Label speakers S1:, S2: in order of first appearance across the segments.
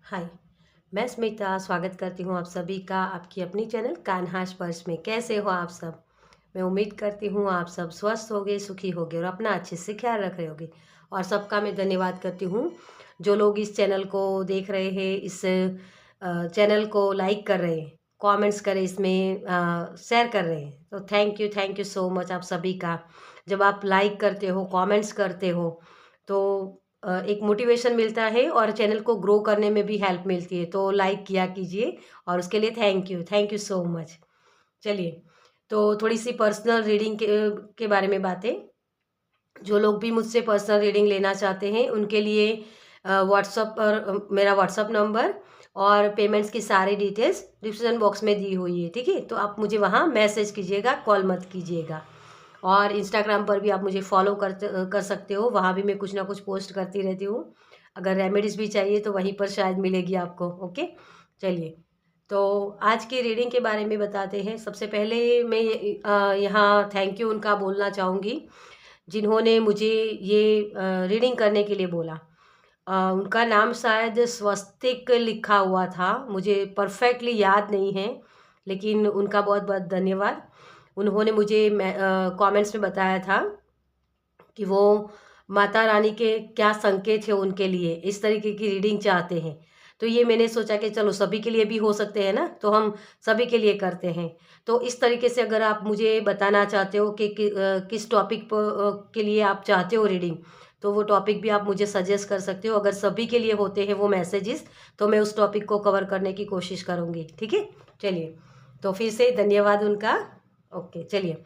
S1: हाय, मैं स्मिता स्वागत करती हूँ आप सभी का आपकी अपनी चैनल कान्हा स्पर्श में। कैसे हो आप सब? मैं उम्मीद करती हूँ आप सब स्वस्थ होगे, सुखी होगे और अपना अच्छे से ख्याल रख रहे होगे। और सबका मैं धन्यवाद करती हूँ जो लोग इस चैनल को देख रहे हैं, इस चैनल को लाइक कर रहे हैं, कमेंट्स करें, इसमें शेयर कर रहे हैं। तो थैंक यू सो मच आप सभी का। जब आप लाइक करते हो, कमेंट्स करते हो तो एक मोटिवेशन मिलता है और चैनल को ग्रो करने में भी हेल्प मिलती है। तो लाइक किया कीजिए और उसके लिए थैंक यू सो मच। चलिए, तो थोड़ी सी पर्सनल रीडिंग के बारे में बातें। जो लोग भी मुझसे पर्सनल रीडिंग लेना चाहते हैं उनके लिए व्हाट्सअप पर मेरा व्हाट्सअप नंबर और पेमेंट्स की सारी डिटेल्स डिस्क्रिप्शन बॉक्स में दी हुई है। ठीक है, तो आप मुझे वहाँ मैसेज कीजिएगा, कॉल मत कीजिएगा। और इंस्टाग्राम पर भी आप मुझे फॉलो कर सकते हो, वहाँ भी मैं कुछ ना कुछ पोस्ट करती रहती हूँ। अगर रेमेडीज़ भी चाहिए तो वहीं पर शायद मिलेगी आपको। ओके, चलिए, तो आज की रीडिंग के बारे में बताते हैं। सबसे पहले मैं यहाँ थैंक यू उनका बोलना चाहूँगी जिन्होंने मुझे ये रीडिंग करने के लिए बोला। उनका नाम शायद स्वस्तिक लिखा हुआ था, मुझे परफेक्टली याद नहीं है, लेकिन उनका बहुत बहुत धन्यवाद। उन्होंने मुझे कमेंट्स में बताया था कि वो माता रानी के क्या संकेत है उनके लिए, इस तरीके की रीडिंग चाहते हैं। तो ये मैंने सोचा कि चलो सभी के लिए भी हो सकते हैं ना, तो हम सभी के लिए करते हैं। तो इस तरीके से अगर आप मुझे बताना चाहते हो कि किस टॉपिक पर के लिए आप चाहते हो रीडिंग, तो वो टॉपिक भी आप मुझे सजेस्ट कर सकते हो। अगर सभी के लिए होते हैं वो मैसेजेस, तो मैं उस टॉपिक को कवर करने की कोशिश करूँगी। ठीक है, चलिए, तो फिर से धन्यवाद उनका। ओके, चलिए,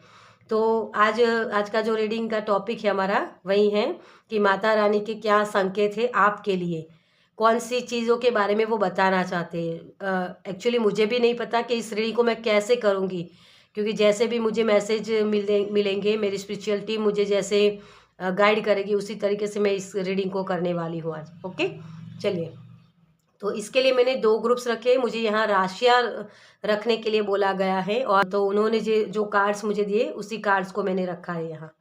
S1: तो आज आज का जो रीडिंग का टॉपिक है हमारा वही है कि माता रानी के क्या संकेत है आपके लिए, कौन सी चीज़ों के बारे में वो बताना चाहते हैं। एक्चुअली मुझे भी नहीं पता कि इस रीडिंग को मैं कैसे करूँगी, क्योंकि जैसे भी मुझे मैसेज मिलेंगे, मेरी स्पिरिचुअल टीम मुझे जैसे गाइड करेगी उसी तरीके से मैं इस रीडिंग को करने वाली हूँ आज। ओके, चलिए, तो इसके लिए मैंने 2 ग्रुप्स रखे। मुझे यहाँ राशियाँ रखने के लिए बोला गया है और तो उन्होंने जो कार्ड्स मुझे दिए उसी कार्ड्स को मैंने रखा है यहाँ।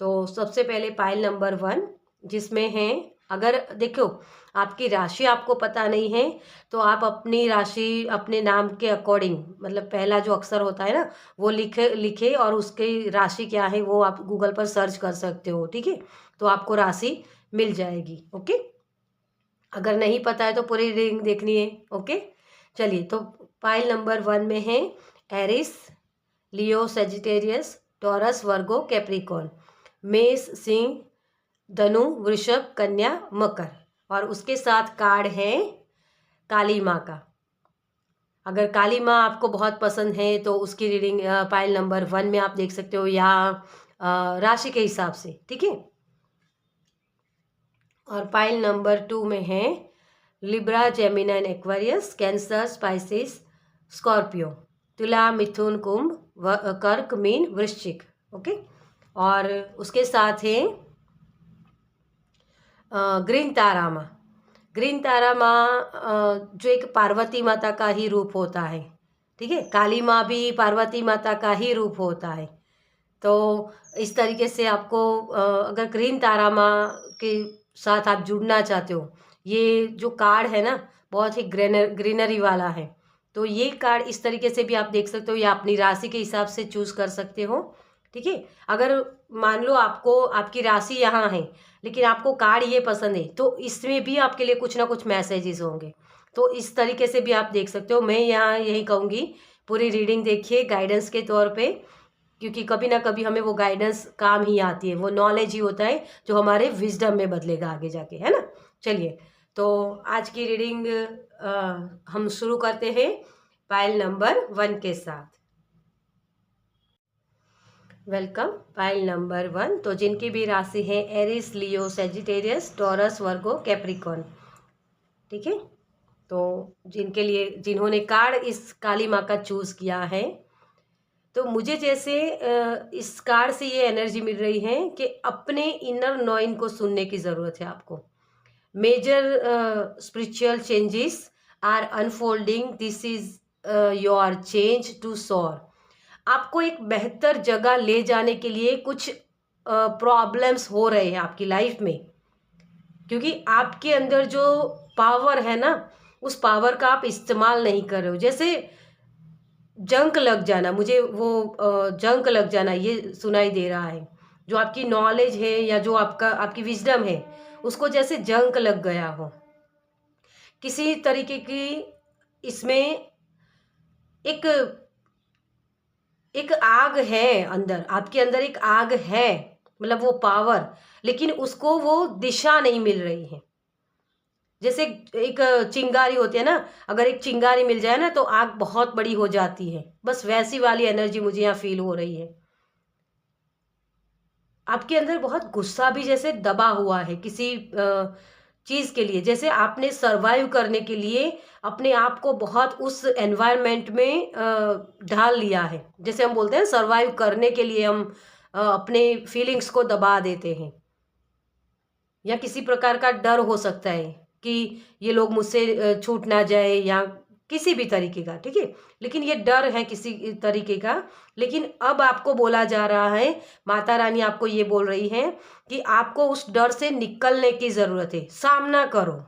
S1: तो सबसे पहले पाइल नंबर 1 जिसमें है, अगर देखो आपकी राशि आपको पता नहीं है तो आप अपनी राशि अपने नाम के अकॉर्डिंग, मतलब पहला जो अक्षर होता है ना वो लिखे लिखे और उसकी राशि क्या है वो आप गूगल पर सर्च कर सकते हो। ठीक है, तो आपको राशि मिल जाएगी। ओके, अगर नहीं पता है तो पूरी रीडिंग देखनी है। ओके, चलिए, तो पाइल नंबर 1 में है एरिस, लियो, सेजिटेरियस, टॉरस, वर्गो, कैप्रिकॉर्न, मेष, सिंह, धनु, वृषभ, कन्या, मकर। और उसके साथ कार्ड है काली माँ का। अगर काली माँ आपको बहुत पसंद है तो उसकी रीडिंग पाइल नंबर 1 में आप देख सकते हो, या राशि के हिसाब से। ठीक है, और पाइल नंबर 2 में है Libra, Gemini, Aquarius, Cancer, Pisces, Scorpio, Tula, Mithun, कुंभ, कर्क, मीन, वृश्चिक। ओके, और उसके साथ है ग्रीन तारा माँ। ग्रीन तारा माँ जो एक पार्वती माता का ही रूप होता है। ठीक है, काली माँ भी पार्वती माता का ही रूप होता है। तो इस तरीके से आपको अगर ग्रीन तारा माँ के साथ आप जुड़ना चाहते हो, ये जो कार्ड है ना बहुत ही ग्रीनरी वाला है। तो ये कार्ड इस तरीके से भी आप देख सकते हो या अपनी राशि के हिसाब से चूज कर सकते हो। ठीक है, अगर मान लो आपको आपकी राशि यहाँ है लेकिन आपको कार्ड ये पसंद है तो इसमें भी आपके लिए कुछ ना कुछ मैसेजेस होंगे। तो इस तरीके से भी आप देख सकते हो। मैं यहाँ यही कहूँगी, पूरी रीडिंग देखिए गाइडेंस के तौर पे, क्योंकि कभी ना कभी हमें वो गाइडेंस काम ही आती है। वो नॉलेज ही होता है जो हमारे विजडम में बदलेगा आगे जाके, है ना। चलिए, तो आज की रीडिंग हम शुरू करते हैं पाइल नंबर 1 के साथ। Welcome, pile number 1। तो जिनकी भी राशि है एरिस, लियो, सेजिटेरियस, टॉरस, वर्गो, कैप्रिकॉर्न। ठीक है, तो जिनके लिए जिन्होंने कार्ड इस काली माँ का चूज किया है, तो मुझे जैसे इस कार्ड से ये एनर्जी मिल रही है कि अपने इनर नॉइंग को सुनने की ज़रूरत है आपको। Major spiritual changes are unfolding, this is your change to soar. आपको एक बेहतर जगह ले जाने के लिए कुछ प्रॉब्लम्स हो रहे हैं आपकी लाइफ में, क्योंकि आपके अंदर जो पावर है ना उस पावर का आप इस्तेमाल नहीं कर रहे हो। जैसे जंक लग जाना, मुझे वो जंक लग जाना ये सुनाई दे रहा है। जो आपकी नॉलेज है या जो आपकी विजडम है, उसको जैसे जंक लग गया हो। किसी तरीके की इसमें एक एक आग है अंदर, आपके अंदर एक आग है, मतलब वो पावर, लेकिन उसको वो दिशा नहीं मिल रही है। जैसे एक चिंगारी होती है ना, अगर एक चिंगारी मिल जाए ना तो आग बहुत बड़ी हो जाती है, बस वैसी वाली एनर्जी मुझे यहाँ फील हो रही है। आपके अंदर बहुत गुस्सा भी जैसे दबा हुआ है किसी चीज के लिए, जैसे आपने सरवाइव करने के लिए अपने आप को बहुत उस एनवायरनमेंट में ढाल लिया है। जैसे हम बोलते हैं सरवाइव करने के लिए हम अपने फीलिंग्स को दबा देते हैं, या किसी प्रकार का डर हो सकता है कि ये लोग मुझसे छूट ना जाए, या किसी भी तरीके का, ठीक है। लेकिन ये डर है किसी तरीके का। लेकिन अब आपको बोला जा रहा है, माता रानी आपको ये बोल रही है कि आपको उस डर से निकलने की जरूरत है। सामना करो,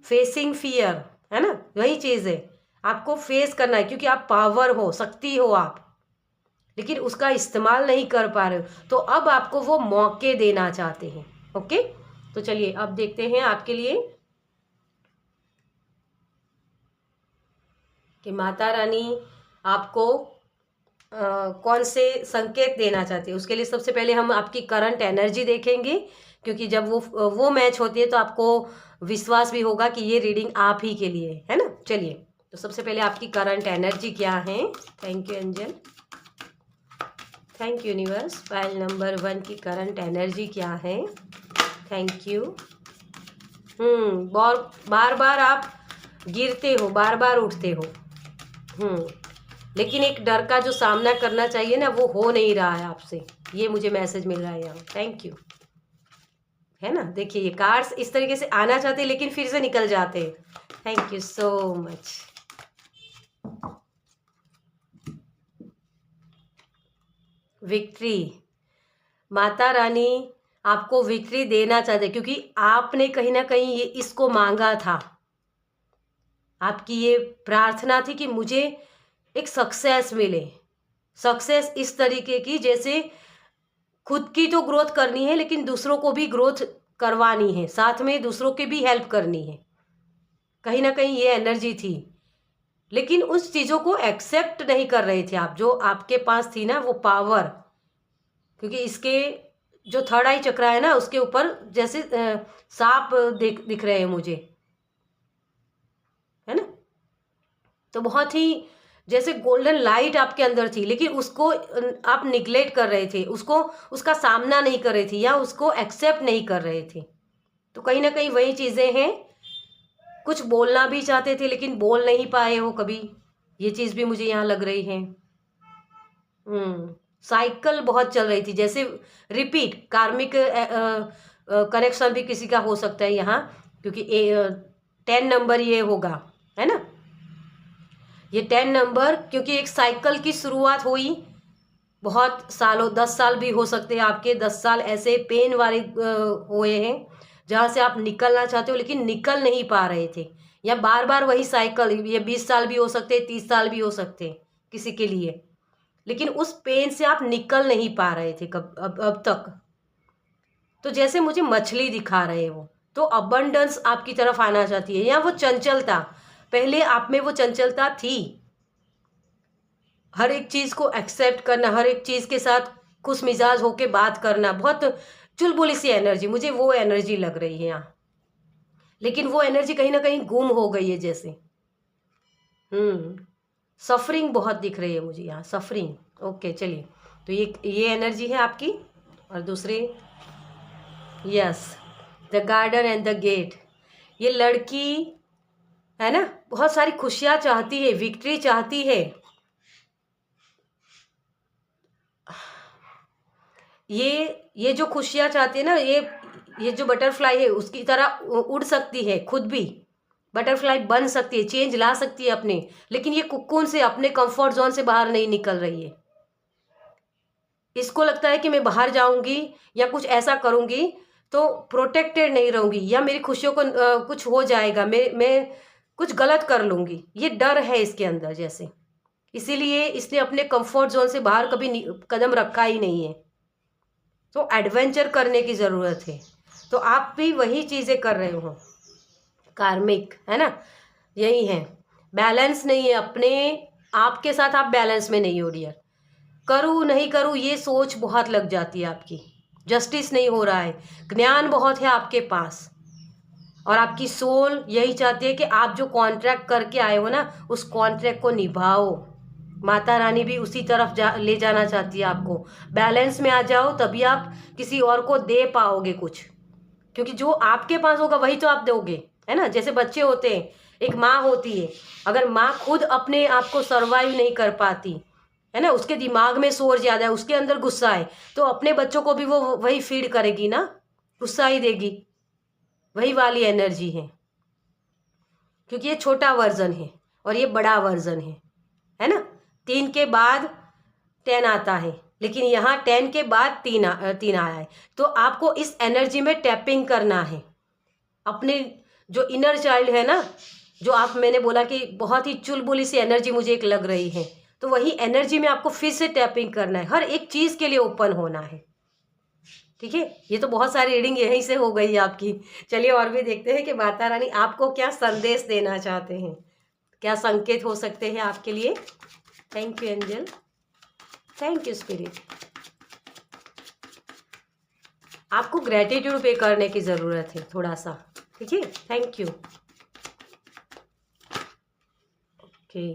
S1: फेसिंग फियर, है ना, वही चीज है। आपको फेस करना है क्योंकि आप पावर हो, शक्ति हो आप, लेकिन उसका इस्तेमाल नहीं कर पा रहे हो। तो अब आपको वो मौके देना चाहते हैं। ओके, तो चलिए अब देखते हैं आपके लिए कि माता रानी आपको कौन से संकेत देना चाहती है। उसके लिए सबसे पहले हम आपकी करंट एनर्जी देखेंगे, क्योंकि जब वो मैच होती है तो आपको विश्वास भी होगा कि ये रीडिंग आप ही के लिए है ना। चलिए, तो सबसे पहले आपकी करंट एनर्जी क्या है। Thank you angel, thank you universe. File number 1 की करंट एनर्जी क्या है। Thank you. बार बार आप गिरते हो, बार बार उठते हो, लेकिन एक डर का जो सामना करना चाहिए ना, वो हो नहीं रहा है आपसे, ये मुझे मैसेज मिल रहा है यहाँ। थैंक यू, है ना। देखिए ये कार्ड्स इस तरीके से आना चाहते हैं लेकिन फिर से निकल जाते हैं। Thank you so much. Victory, Mata Rani आपको विक्ट्री देना चाहते, क्योंकि आपने कहीं ना कहीं ये इसको मांगा था। आपकी ये प्रार्थना थी कि मुझे एक सक्सेस मिले। सक्सेस इस तरीके की जैसे खुद की तो ग्रोथ करनी है, लेकिन दूसरों को भी ग्रोथ करवानी है, साथ में दूसरों की भी हेल्प करनी है। कहीं ना कहीं ये एनर्जी थी, लेकिन उस चीज़ों को एक्सेप्ट नहीं कर रहे थे आप, जो आपके पास थी ना वो पावर। क्योंकि इसके जो थर्ड आई चक्रा है ना, उसके ऊपर जैसे सांप दिख रहे हैं मुझे, है ना। तो बहुत ही जैसे गोल्डन लाइट आपके अंदर थी, लेकिन उसको आप निग्लेक्ट कर रहे थे, उसका सामना नहीं कर रहे थे, या उसको एक्सेप्ट नहीं कर रहे थे। तो कहीं ना कहीं वही चीज़ें हैं। कुछ बोलना भी चाहते थे लेकिन बोल नहीं पाए हो कभी, ये चीज़ भी मुझे यहाँ लग रही है। साइकिल बहुत चल रही थी, जैसे रिपीट कार्मिक कनेक्शन भी किसी का हो सकता है यहाँ, क्योंकि 10 नंबर ये होगा, है ना। ये 10 नंबर, क्योंकि एक साइकिल की शुरुआत हुई बहुत सालों, 10 साल भी हो सकते हैं आपके, 10 साल ऐसे पेन वाले हुए हैं जहाँ से आप निकलना चाहते हो लेकिन निकल नहीं पा रहे थे, या बार बार वही साइकिल। ये 20 साल भी हो सकते, 30 साल भी हो सकते किसी के लिए, लेकिन उस पेन से आप निकल नहीं पा रहे थे अब तक। तो जैसे मुझे मछली दिखा रहे हैं वो, तो अबंडेंस आपकी तरफ आना चाहती है, या वो चंचलता, पहले आप में वो चंचलता थी, हर एक चीज़ को एक्सेप्ट करना, हर एक चीज़ के साथ खुश मिजाज होके बात करना, बहुत चुलबुली सी एनर्जी, मुझे वो एनर्जी लग रही है यहाँ। लेकिन वो एनर्जी कहीं ना कहीं गुम हो गई है जैसे। सफरिंग बहुत दिख रही है मुझे यहाँ, सफरिंग। ओके, चलिए, तो ये एनर्जी है आपकी। और दूसरे, yes, the garden and the gate. ये लड़की है ना, बहुत सारी खुशियाँ चाहती है, विक्ट्री चाहती है। ये जो खुशियाँ चाहती है ना, ये जो बटरफ्लाई है उसकी तरह उड़ सकती है, खुद भी बटरफ्लाई बन सकती है, चेंज ला सकती है अपने, लेकिन ये कुक्कून से, अपने कंफर्ट जोन से बाहर नहीं निकल रही है। इसको लगता है कि मैं बाहर जाऊंगी या कुछ ऐसा करूंगी तो प्रोटेक्टेड नहीं रहूँगी, या मेरी खुशियों को कुछ हो जाएगा, मैं कुछ गलत कर लूँगी, ये डर है इसके अंदर जैसे। इसीलिए इसने अपने कंफर्ट जोन से बाहर कभी कदम रखा ही नहीं है। तो एडवेंचर करने की ज़रूरत है। तो आप भी वही चीज़ें कर रहे हो, कार्मिक, है ना, यही है। बैलेंस नहीं है, अपने आप के साथ आप बैलेंस में नहीं हो डियर। करूँ नहीं करूँ ये सोच बहुत लग जाती है आपकी, जस्टिस नहीं हो रहा है, ज्ञान बहुत है आपके पास, और आपकी सोल यही चाहती है कि आप जो कॉन्ट्रैक्ट करके आए हो ना, उस कॉन्ट्रैक्ट को निभाओ। माता रानी भी उसी तरफ ले जाना चाहती है आपको। बैलेंस में आ जाओ, तभी आप किसी और को दे पाओगे कुछ, क्योंकि जो आपके पास होगा वही तो आप दोगे, है ना। जैसे बच्चे होते हैं, एक माँ होती है, अगर माँ खुद अपने आप को सर्वाइव नहीं कर पाती, है ना, उसके दिमाग में शोर ज़्यादा है, उसके अंदर गुस्सा है, तो अपने बच्चों को भी वो वही फीड करेगी ना, गुस्सा ही देगी, वही वाली एनर्जी है। क्योंकि ये छोटा वर्जन है और ये बड़ा वर्जन है ना। 3 के बाद 10 आता है, लेकिन यहाँ 10 के बाद 3 आया है। तो आपको इस एनर्जी में टैपिंग करना है। अपने जो इनर चाइल्ड है ना, जो आप, मैंने बोला कि बहुत ही चुलबुली सी एनर्जी मुझे एक लग रही है, तो वही एनर्जी में आपको फिर से टैपिंग करना है, हर एक चीज़ के लिए ओपन होना है। ठीक है, ये तो बहुत सारी रीडिंग यहीं से हो गई आपकी। चलिए और भी देखते हैं कि माता रानी आपको क्या संदेश देना चाहते हैं, क्या संकेत हो सकते हैं आपके लिए। Thank you angel, thank you spirit. आपको ग्रेटिट्यूड पे करने की ज़रूरत है थोड़ा सा, ठीक है। Thank you. Okay,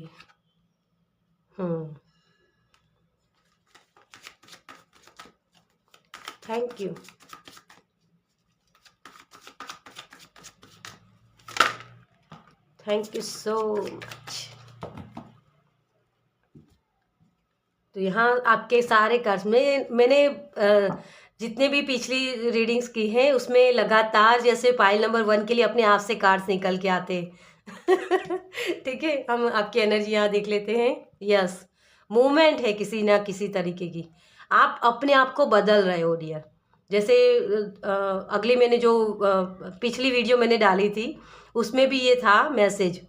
S1: thank you. Thank you so much. तो यहाँ आपके सारे कार्ड्स में मैंने जितने भी पिछली रीडिंग्स की हैं उसमें लगातार जैसे पाइल नंबर 1 के लिए अपने आप से कार्ड्स निकल के आते ठीक है, हम आपकी एनर्जी यहाँ देख लेते हैं। यस, मूवमेंट है किसी ना किसी तरीके की, आप अपने आप को बदल रहे हो डियर। जैसे अगली मैंने जो पिछली वीडियो मैंने डाली थी उसमें भी ये था मैसेज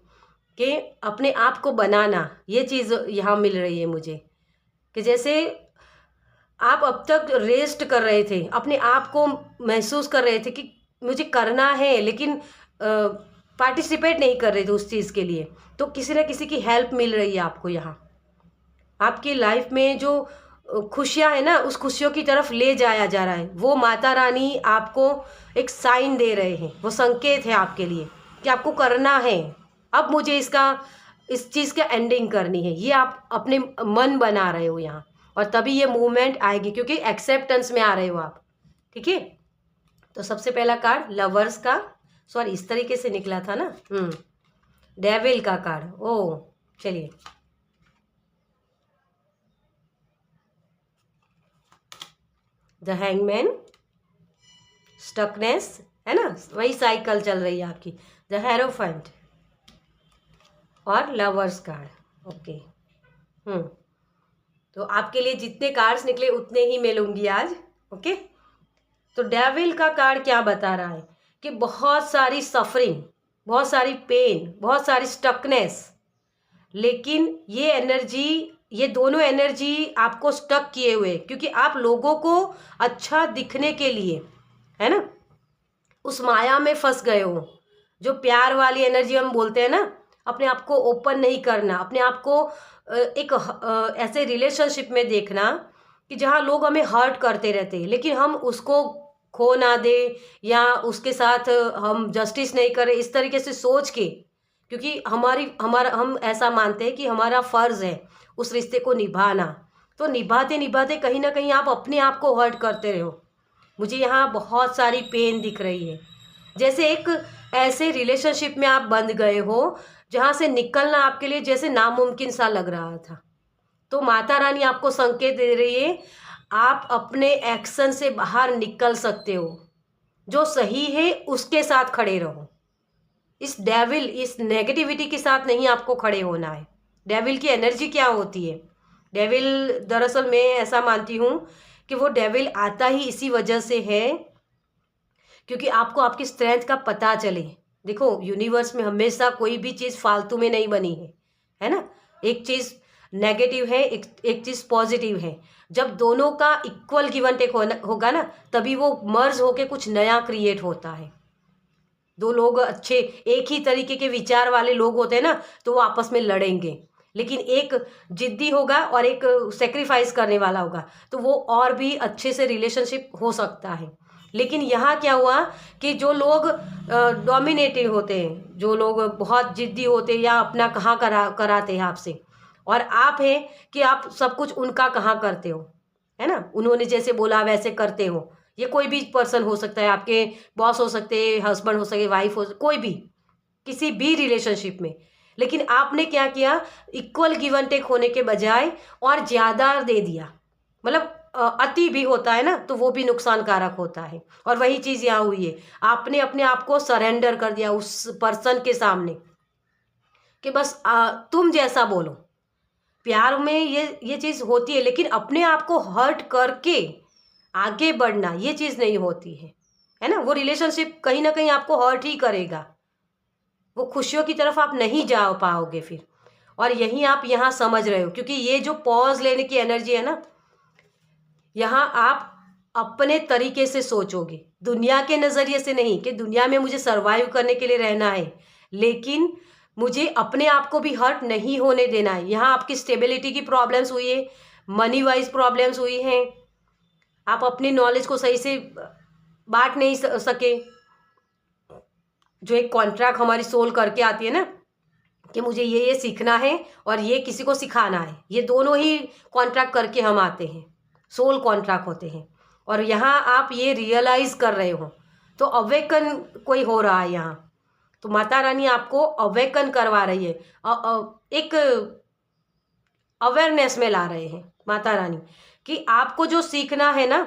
S1: कि अपने आप को बनाना, ये चीज़ यहाँ मिल रही है मुझे, कि जैसे आप अब तक रेस्ट कर रहे थे, अपने आप को महसूस कर रहे थे कि मुझे करना है, लेकिन पार्टिसिपेट नहीं कर रहे थे उस चीज़ के लिए, तो किसी न किसी की हेल्प मिल रही है आपको यहाँ। आपकी लाइफ में जो खुशियाँ है ना, उस खुशियों की तरफ ले जाया जा रहा है। वो माता रानी आपको एक साइन दे रहे हैं, वो संकेत है आपके लिए कि आपको करना है। अब मुझे इस चीज़ का एंडिंग करनी है, ये आप अपने मन बना रहे हो यहाँ, और तभी ये मूवमेंट आएगी, क्योंकि एक्सेप्टेंस में आ रहे हो आप। ठीक है, तो सबसे पहला कार्ड लवर्स का, सॉरी इस तरीके से निकला था ना, डेविल का कार्ड। ओ चलिए, द हैंगमैन, स्टकनेस, है ना, वही साइकिल चल रही है आपकी। द हेरोफेंट और लवर्स कार्ड। ओके, तो आपके लिए जितने कार्ड्स निकले उतने ही मैं लूँगी आज। ओके, तो डेविल का कार्ड क्या बता रहा है कि बहुत सारी सफरिंग, बहुत सारी पेन, बहुत सारी स्टकनेस, लेकिन ये एनर्जी, ये दोनों एनर्जी आपको स्टक किए हुए, क्योंकि आप लोगों को अच्छा दिखने के लिए, है ना, उस माया में फंस गए हो। जो प्यार वाली एनर्जी हम बोलते हैं ना, अपने आप को ओपन नहीं करना, अपने आप को एक ऐसे रिलेशनशिप में देखना कि जहाँ लोग हमें हर्ट करते रहते हैं, लेकिन हम उसको खो ना दे, या उसके साथ हम जस्टिस नहीं करें, इस तरीके से सोच के, क्योंकि हम ऐसा मानते हैं कि हमारा फ़र्ज़ है उस रिश्ते को निभाना। तो निभाते निभाते कहीं ना कहीं आप अपने आप को हर्ट करते रहो। मुझे यहाँ बहुत सारी पेन दिख रही है, जैसे एक ऐसे रिलेशनशिप में आप बंध गए हो जहाँ से निकलना आपके लिए जैसे नामुमकिन सा लग रहा था। तो माता रानी आपको संकेत दे रही है, आप अपने एक्शन से बाहर निकल सकते हो, जो सही है उसके साथ खड़े रहो। इस डेविल, इस नेगेटिविटी के साथ नहीं आपको खड़े होना है। डेविल की एनर्जी क्या होती है? डेविल, दरअसल मैं ऐसा मानती हूँ कि वो डेविल आता ही इसी वजह से है क्योंकि आपको आपकी स्ट्रेंथ का पता चले। देखो, यूनिवर्स में हमेशा कोई भी चीज़ फालतू में नहीं बनी है ना। एक चीज़ नेगेटिव है, एक चीज़ पॉजिटिव है। जब दोनों का इक्वल गिव एंड टेक होगा ना, तभी वो मर्ज होके कुछ नया क्रिएट होता है। दो लोग अच्छे, एक ही तरीके के विचार वाले लोग होते हैं ना, तो वो आपस में लड़ेंगे। लेकिन एक जिद्दी होगा और एक सेक्रीफाइस करने वाला होगा, तो वो और भी अच्छे से रिलेशनशिप हो सकता है। लेकिन यहाँ क्या हुआ कि जो लोग डोमिनेटिव होते हैं, जो लोग बहुत जिद्दी होते हैं या अपना कहाँ कराते हैं आपसे, और आप हैं कि आप सब कुछ उनका कहाँ करते हो, है ना। उन्होंने जैसे बोला वैसे करते हो। ये कोई भी पर्सन हो सकता है, आपके बॉस हो सकते हैं, हस्बैंड हो सकते, वाइफ हो, कोई भी, किसी भी रिलेशनशिप में। लेकिन आपने क्या किया, इक्वल गिव एंड टेक होने के बजाय और ज़्यादा दे दिया। मतलब अति भी होता है ना, तो वो भी नुकसानकारक होता है। और वही चीज़ यहाँ हुई है, आपने अपने आप को सरेंडर कर दिया उस पर्सन के सामने कि बस तुम जैसा बोलो। प्यार में ये चीज़ होती है, लेकिन अपने आप को हर्ट करके आगे बढ़ना ये चीज़ नहीं होती है ना। वो रिलेशनशिप कहीं ना कहीं आपको हर्ट ही करेगा, वो खुशियों की तरफ आप नहीं जा पाओगे फिर। और यही आप यहाँ समझ रहे हो, क्योंकि ये जो पॉज लेने की एनर्जी है ना, यहाँ आप अपने तरीके से सोचोगे, दुनिया के नज़रिए से नहीं कि दुनिया में मुझे सरवाइव करने के लिए रहना है, लेकिन मुझे अपने आप को भी हर्ट नहीं होने देना है। यहाँ आपकी स्टेबिलिटी की प्रॉब्लम्स हुई है, मनी वाइज प्रॉब्लम्स हुई हैं, आप अपनी नॉलेज को सही से बांट नहीं सके। जो एक कॉन्ट्रैक्ट हमारी सोल करके आती है ना कि मुझे ये सीखना है और ये किसी को सिखाना है, ये दोनों ही कॉन्ट्रैक्ट करके हम आते हैं, सोल कॉन्ट्रैक्ट होते हैं। और यहाँ आप ये रियलाइज कर रहे हो, तो अवेकन कोई हो रहा है यहाँ। तो माता रानी आपको अवेकन करवा रही है, एक अवेयरनेस में ला रहे हैं माता रानी कि आपको जो सीखना है ना।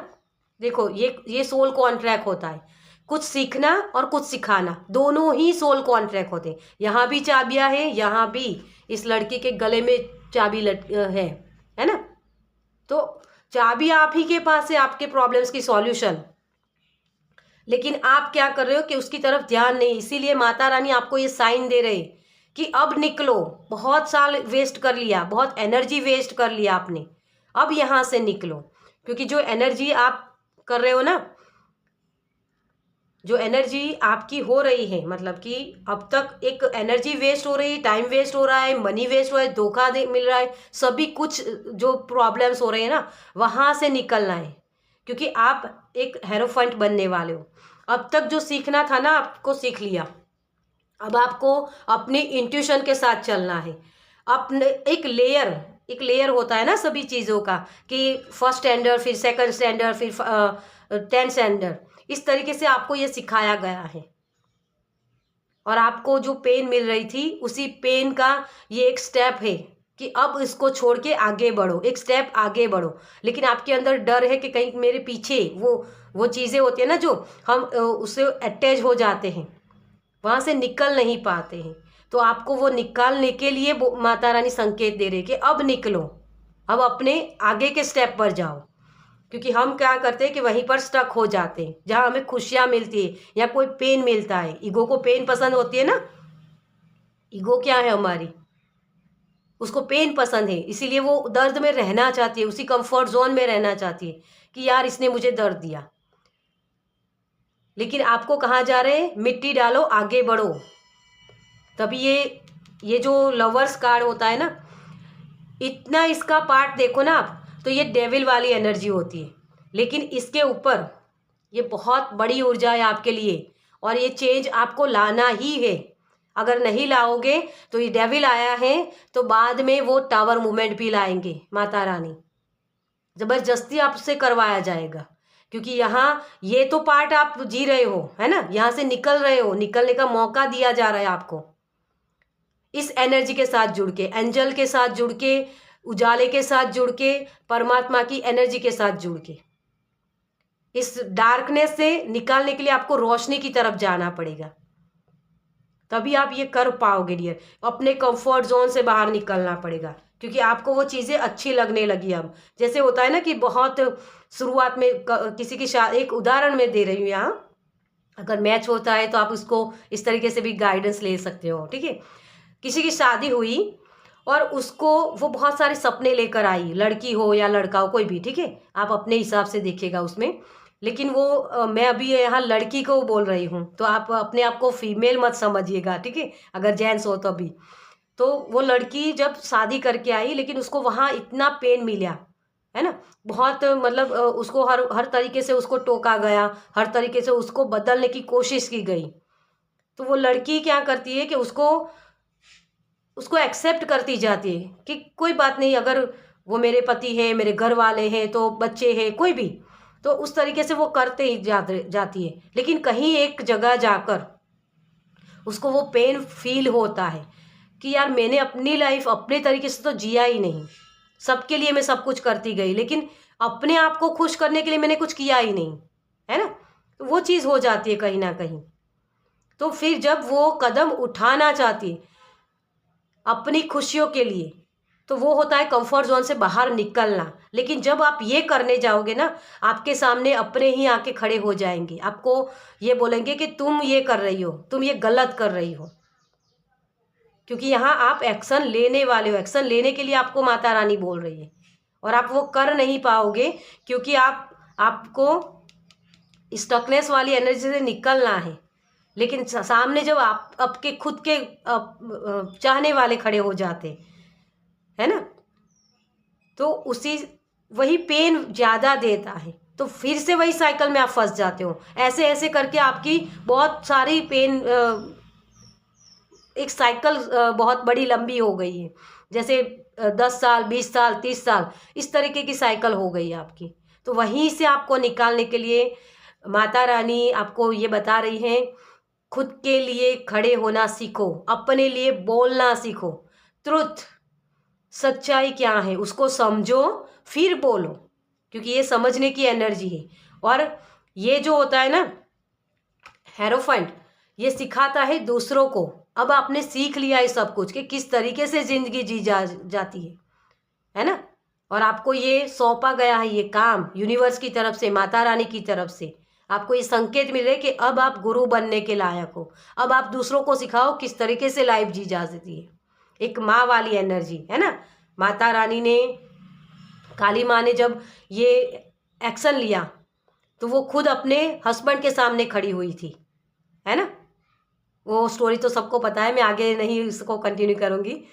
S1: देखो, ये सोल कॉन्ट्रैक्ट होता है, कुछ सीखना और कुछ सिखाना, दोनों ही सोल कॉन्ट्रैक्ट होते हैं। यहाँ भी चाबियाँ हैं, यहाँ भी इस लड़की के गले में चाबी है ना। तो चाबी आप ही के पास है, आपके प्रॉब्लम्स की सॉल्यूशन। लेकिन आप क्या कर रहे हो कि उसकी तरफ ध्यान नहीं। इसीलिए माता रानी आपको ये साइन दे रहे कि अब निकलो, बहुत साल वेस्ट कर लिया, बहुत एनर्जी वेस्ट कर लिया आपने, अब यहाँ से निकलो। क्योंकि जो एनर्जी आप कर रहे हो ना, जो एनर्जी आपकी हो रही है, मतलब कि अब तक एक एनर्जी वेस्ट हो रही है, टाइम वेस्ट हो रहा है, मनी वेस्ट हो रहा है, धोखा मिल रहा है, सभी कुछ जो प्रॉब्लम्स हो रहे हैं ना, वहाँ से निकलना है। क्योंकि आप एक हेरोफेंट बनने वाले हो। अब तक जो सीखना था ना, आपको सीख लिया। अब आपको अपनी इंट्यूशन के साथ चलना है। अपने एक लेयर होता है ना सभी चीज़ों का, कि फर्स्ट स्टैंडर्ड, फिर सेकंड स्टैंडर्ड, फिर 10th स्टैंडर्ड, इस तरीके से आपको ये सिखाया गया है। और आपको जो पेन मिल रही थी, उसी पेन का ये एक स्टेप है कि अब इसको छोड़ के आगे बढ़ो, एक स्टेप आगे बढ़ो। लेकिन आपके अंदर डर है कि कहीं मेरे पीछे वो चीज़ें होती है ना, जो हम उससे अटैच हो जाते हैं, वहाँ से निकल नहीं पाते हैं। तो आपको वो निकालने के लिए माता रानी संकेत दे रही है कि अब निकलो, अब अपने आगे के स्टेप पर जाओ। क्योंकि हम क्या करते हैं कि वहीं पर स्टक हो जाते हैं, जहाँ हमें खुशियाँ मिलती है या कोई पेन मिलता है। ईगो को पेन पसंद होती है ना, ईगो क्या है हमारी, उसको पेन पसंद है, इसीलिए वो दर्द में रहना चाहती है, उसी कंफर्ट जोन में रहना चाहती है कि यार इसने मुझे दर्द दिया। लेकिन आपको कहाँ जा रहे हैं, मिट्टी डालो, आगे बढ़ो। तभी ये जो लवर्स कार्ड होता है ना, इतना इसका पार्ट देखो ना आप, तो ये डेविल वाली एनर्जी होती है। लेकिन इसके ऊपर ये बहुत बड़ी ऊर्जा है आपके लिए, और ये चेंज आपको लाना ही है। अगर नहीं लाओगे तो ये डेविल आया है, तो बाद में वो टावर मूवमेंट भी लाएंगे माता रानी, ज़बरदस्ती आपसे करवाया जाएगा। क्योंकि यहाँ ये तो पार्ट आप जी रहे हो, है ना, यहाँ से निकल रहे हो, निकलने का मौका दिया जा रहा है आपको। इस एनर्जी के साथ जुड़ के, एंजल के साथ जुड़ के, उजाले के साथ जुड़ के, परमात्मा की एनर्जी के साथ जुड़ के, इस डार्कनेस से निकालने के लिए आपको रोशनी की तरफ जाना पड़ेगा। तभी आप ये कर पाओगे डियर। अपने कंफर्ट जोन से बाहर निकलना पड़ेगा, क्योंकि आपको वो चीज़ें अच्छी लगने लगी अब। जैसे होता है ना कि बहुत शुरुआत में किसी की एक उदाहरण में दे रही हूँ यहाँ, अगर मैच होता है तो आप उसको इस तरीके से भी गाइडेंस ले सकते हो, ठीक है। किसी की शादी हुई और उसको वो बहुत सारे सपने लेकर आई, लड़की हो या लड़का हो कोई भी, ठीक है, आप अपने हिसाब से देखिएगा उसमें। लेकिन वो मैं अभी यहाँ लड़की को बोल रही हूँ, तो आप अपने आप को फीमेल मत समझिएगा, ठीक है, अगर जेंट्स हो तो भी। तो वो लड़की जब शादी करके आई, लेकिन उसको वहाँ इतना पेन मिला, है ना, बहुत मतलब उसको हर हर तरीके से उसको टोका गया, हर तरीके से उसको बदलने की कोशिश की गई। तो वो लड़की क्या करती है कि उसको उसको एक्सेप्ट करती जाती है कि कोई बात नहीं, अगर वो मेरे पति हैं, मेरे घर वाले हैं, तो बच्चे हैं, कोई भी, तो उस तरीके से वो करते ही जाती है। लेकिन कहीं एक जगह जाकर उसको वो पेन फील होता है कि यार मैंने अपनी लाइफ अपने तरीके से तो जिया ही नहीं, सबके लिए मैं सब कुछ करती गई, लेकिन अपने आप को खुश करने के लिए मैंने कुछ किया ही नहीं, है ना। तो वो चीज़ हो जाती है कहीं ना कहीं। तो फिर जब वो कदम उठाना चाहती है अपनी खुशियों के लिए, तो वो होता है कंफर्ट जोन से बाहर निकलना। लेकिन जब आप ये करने जाओगे ना, आपके सामने अपने ही आके खड़े हो जाएंगे, आपको ये बोलेंगे कि तुम ये कर रही हो, तुम ये गलत कर रही हो। क्योंकि यहाँ आप एक्शन लेने वाले हो, एक्शन लेने के लिए आपको माता रानी बोल रही है, और आप वो कर नहीं पाओगे क्योंकि आपको स्टकनेस वाली एनर्जी से निकलना है। लेकिन सामने जब आप आपके खुद के चाहने वाले खड़े हो जाते, है ना, तो उसी वही पेन ज़्यादा देता है, तो फिर से वही साइकिल में आप फंस जाते हो। ऐसे ऐसे करके आपकी बहुत सारी पेन एक साइकिल बहुत बड़ी लंबी हो गई है। जैसे 10 साल, 20 साल, 30 साल, इस तरीके की साइकिल हो गई है आपकी। तो वहीं से आपको निकालने के लिए माता रानी आपको ये बता रही हैं, खुद के लिए खड़े होना सीखो, अपने लिए बोलना सीखो। ट्रुथ, सच्चाई क्या है उसको समझो, फिर बोलो, क्योंकि ये समझने की एनर्जी है। और ये जो होता है ना हेरोफेंट, ये सिखाता है दूसरों को। अब आपने सीख लिया है सब कुछ कि किस तरीके से जिंदगी जी जाती है ना। और आपको ये सौंपा गया है ये काम यूनिवर्स की तरफ से, माता रानी की तरफ से आपको ये संकेत मिले कि अब आप गुरु बनने के लायक हो। अब आप दूसरों को सिखाओ किस तरीके से लाइफ जी जा सकती है। एक माँ वाली एनर्जी, है ना। माता रानी ने, काली माँ ने जब ये एक्शन लिया तो वो खुद अपने हस्बैंड के सामने खड़ी हुई थी, है ना। वो स्टोरी तो सबको पता है, मैं आगे नहीं इसको कंटिन्यू करूँगी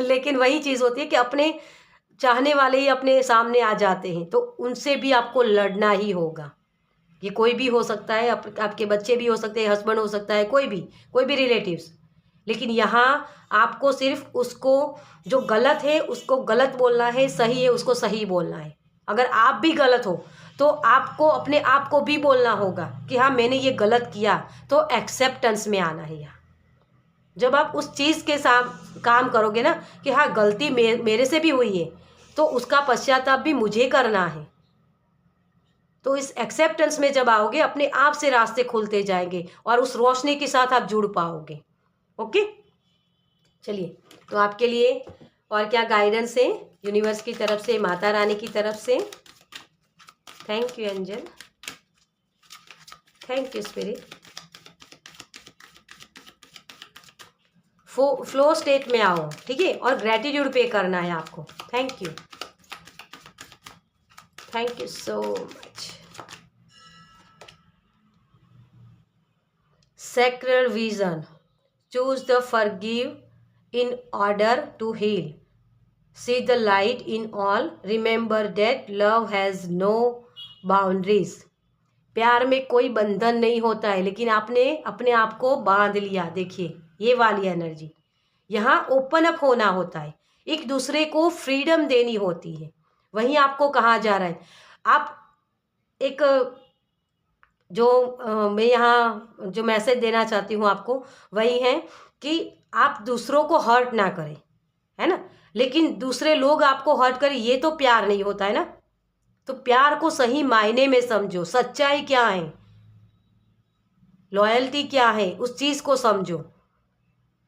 S1: लेकिन वही चीज़ होती है कि अपने चाहने वाले ही अपने सामने आ जाते हैं, तो उनसे भी आपको लड़ना ही होगा। ये कोई भी हो सकता है, आपके बच्चे भी हो सकते हैं, हस्बैंड हो सकता है, कोई भी रिलेटिव्स। लेकिन यहाँ आपको सिर्फ उसको जो गलत है उसको गलत बोलना है, सही है उसको सही बोलना है। अगर आप भी गलत हो तो आपको अपने आप को भी बोलना होगा कि हाँ मैंने ये गलत किया, तो एक्सेप्टेंस में आना है यहाँ। जब आप उस चीज़ के साथ काम करोगे ना कि हाँ गलती मेरे से भी हुई है, तो उसका पश्चाताप भी मुझे करना है, तो इस एक्सेप्टेंस में जब आओगे अपने आप से रास्ते खुलते जाएंगे और उस रोशनी के साथ आप जुड़ पाओगे। ओके, चलिए, तो आपके लिए और क्या गाइडेंस है यूनिवर्स की तरफ से, माता रानी की तरफ से। Thank you angel, thank you spirit. Flow state में आओ, ठीक है, और ग्रेटिट्यूड पे करना है आपको। Thank you, thank you so much. Sacred vision. Choose the forgive in order to heal. See the light in all. Remember that love has no boundaries. प्यार में कोई बंधन नहीं होता है, लेकिन आपने अपने आप को बांध लिया। देखिए ये वाली एनर्जी, यहाँ ओपन अप होना होता है, एक दूसरे को फ्रीडम देनी होती है। वहीं आपको कहा जा रहा है, आप एक जो मैं यहाँ जो मैसेज देना चाहती हूँ आपको वही है कि आप दूसरों को हर्ट ना करें, है ना। लेकिन दूसरे लोग आपको हर्ट करें, ये तो प्यार नहीं होता है ना। तो प्यार को सही मायने में समझो, सच्चाई क्या है, लॉयल्टी क्या है, उस चीज़ को समझो।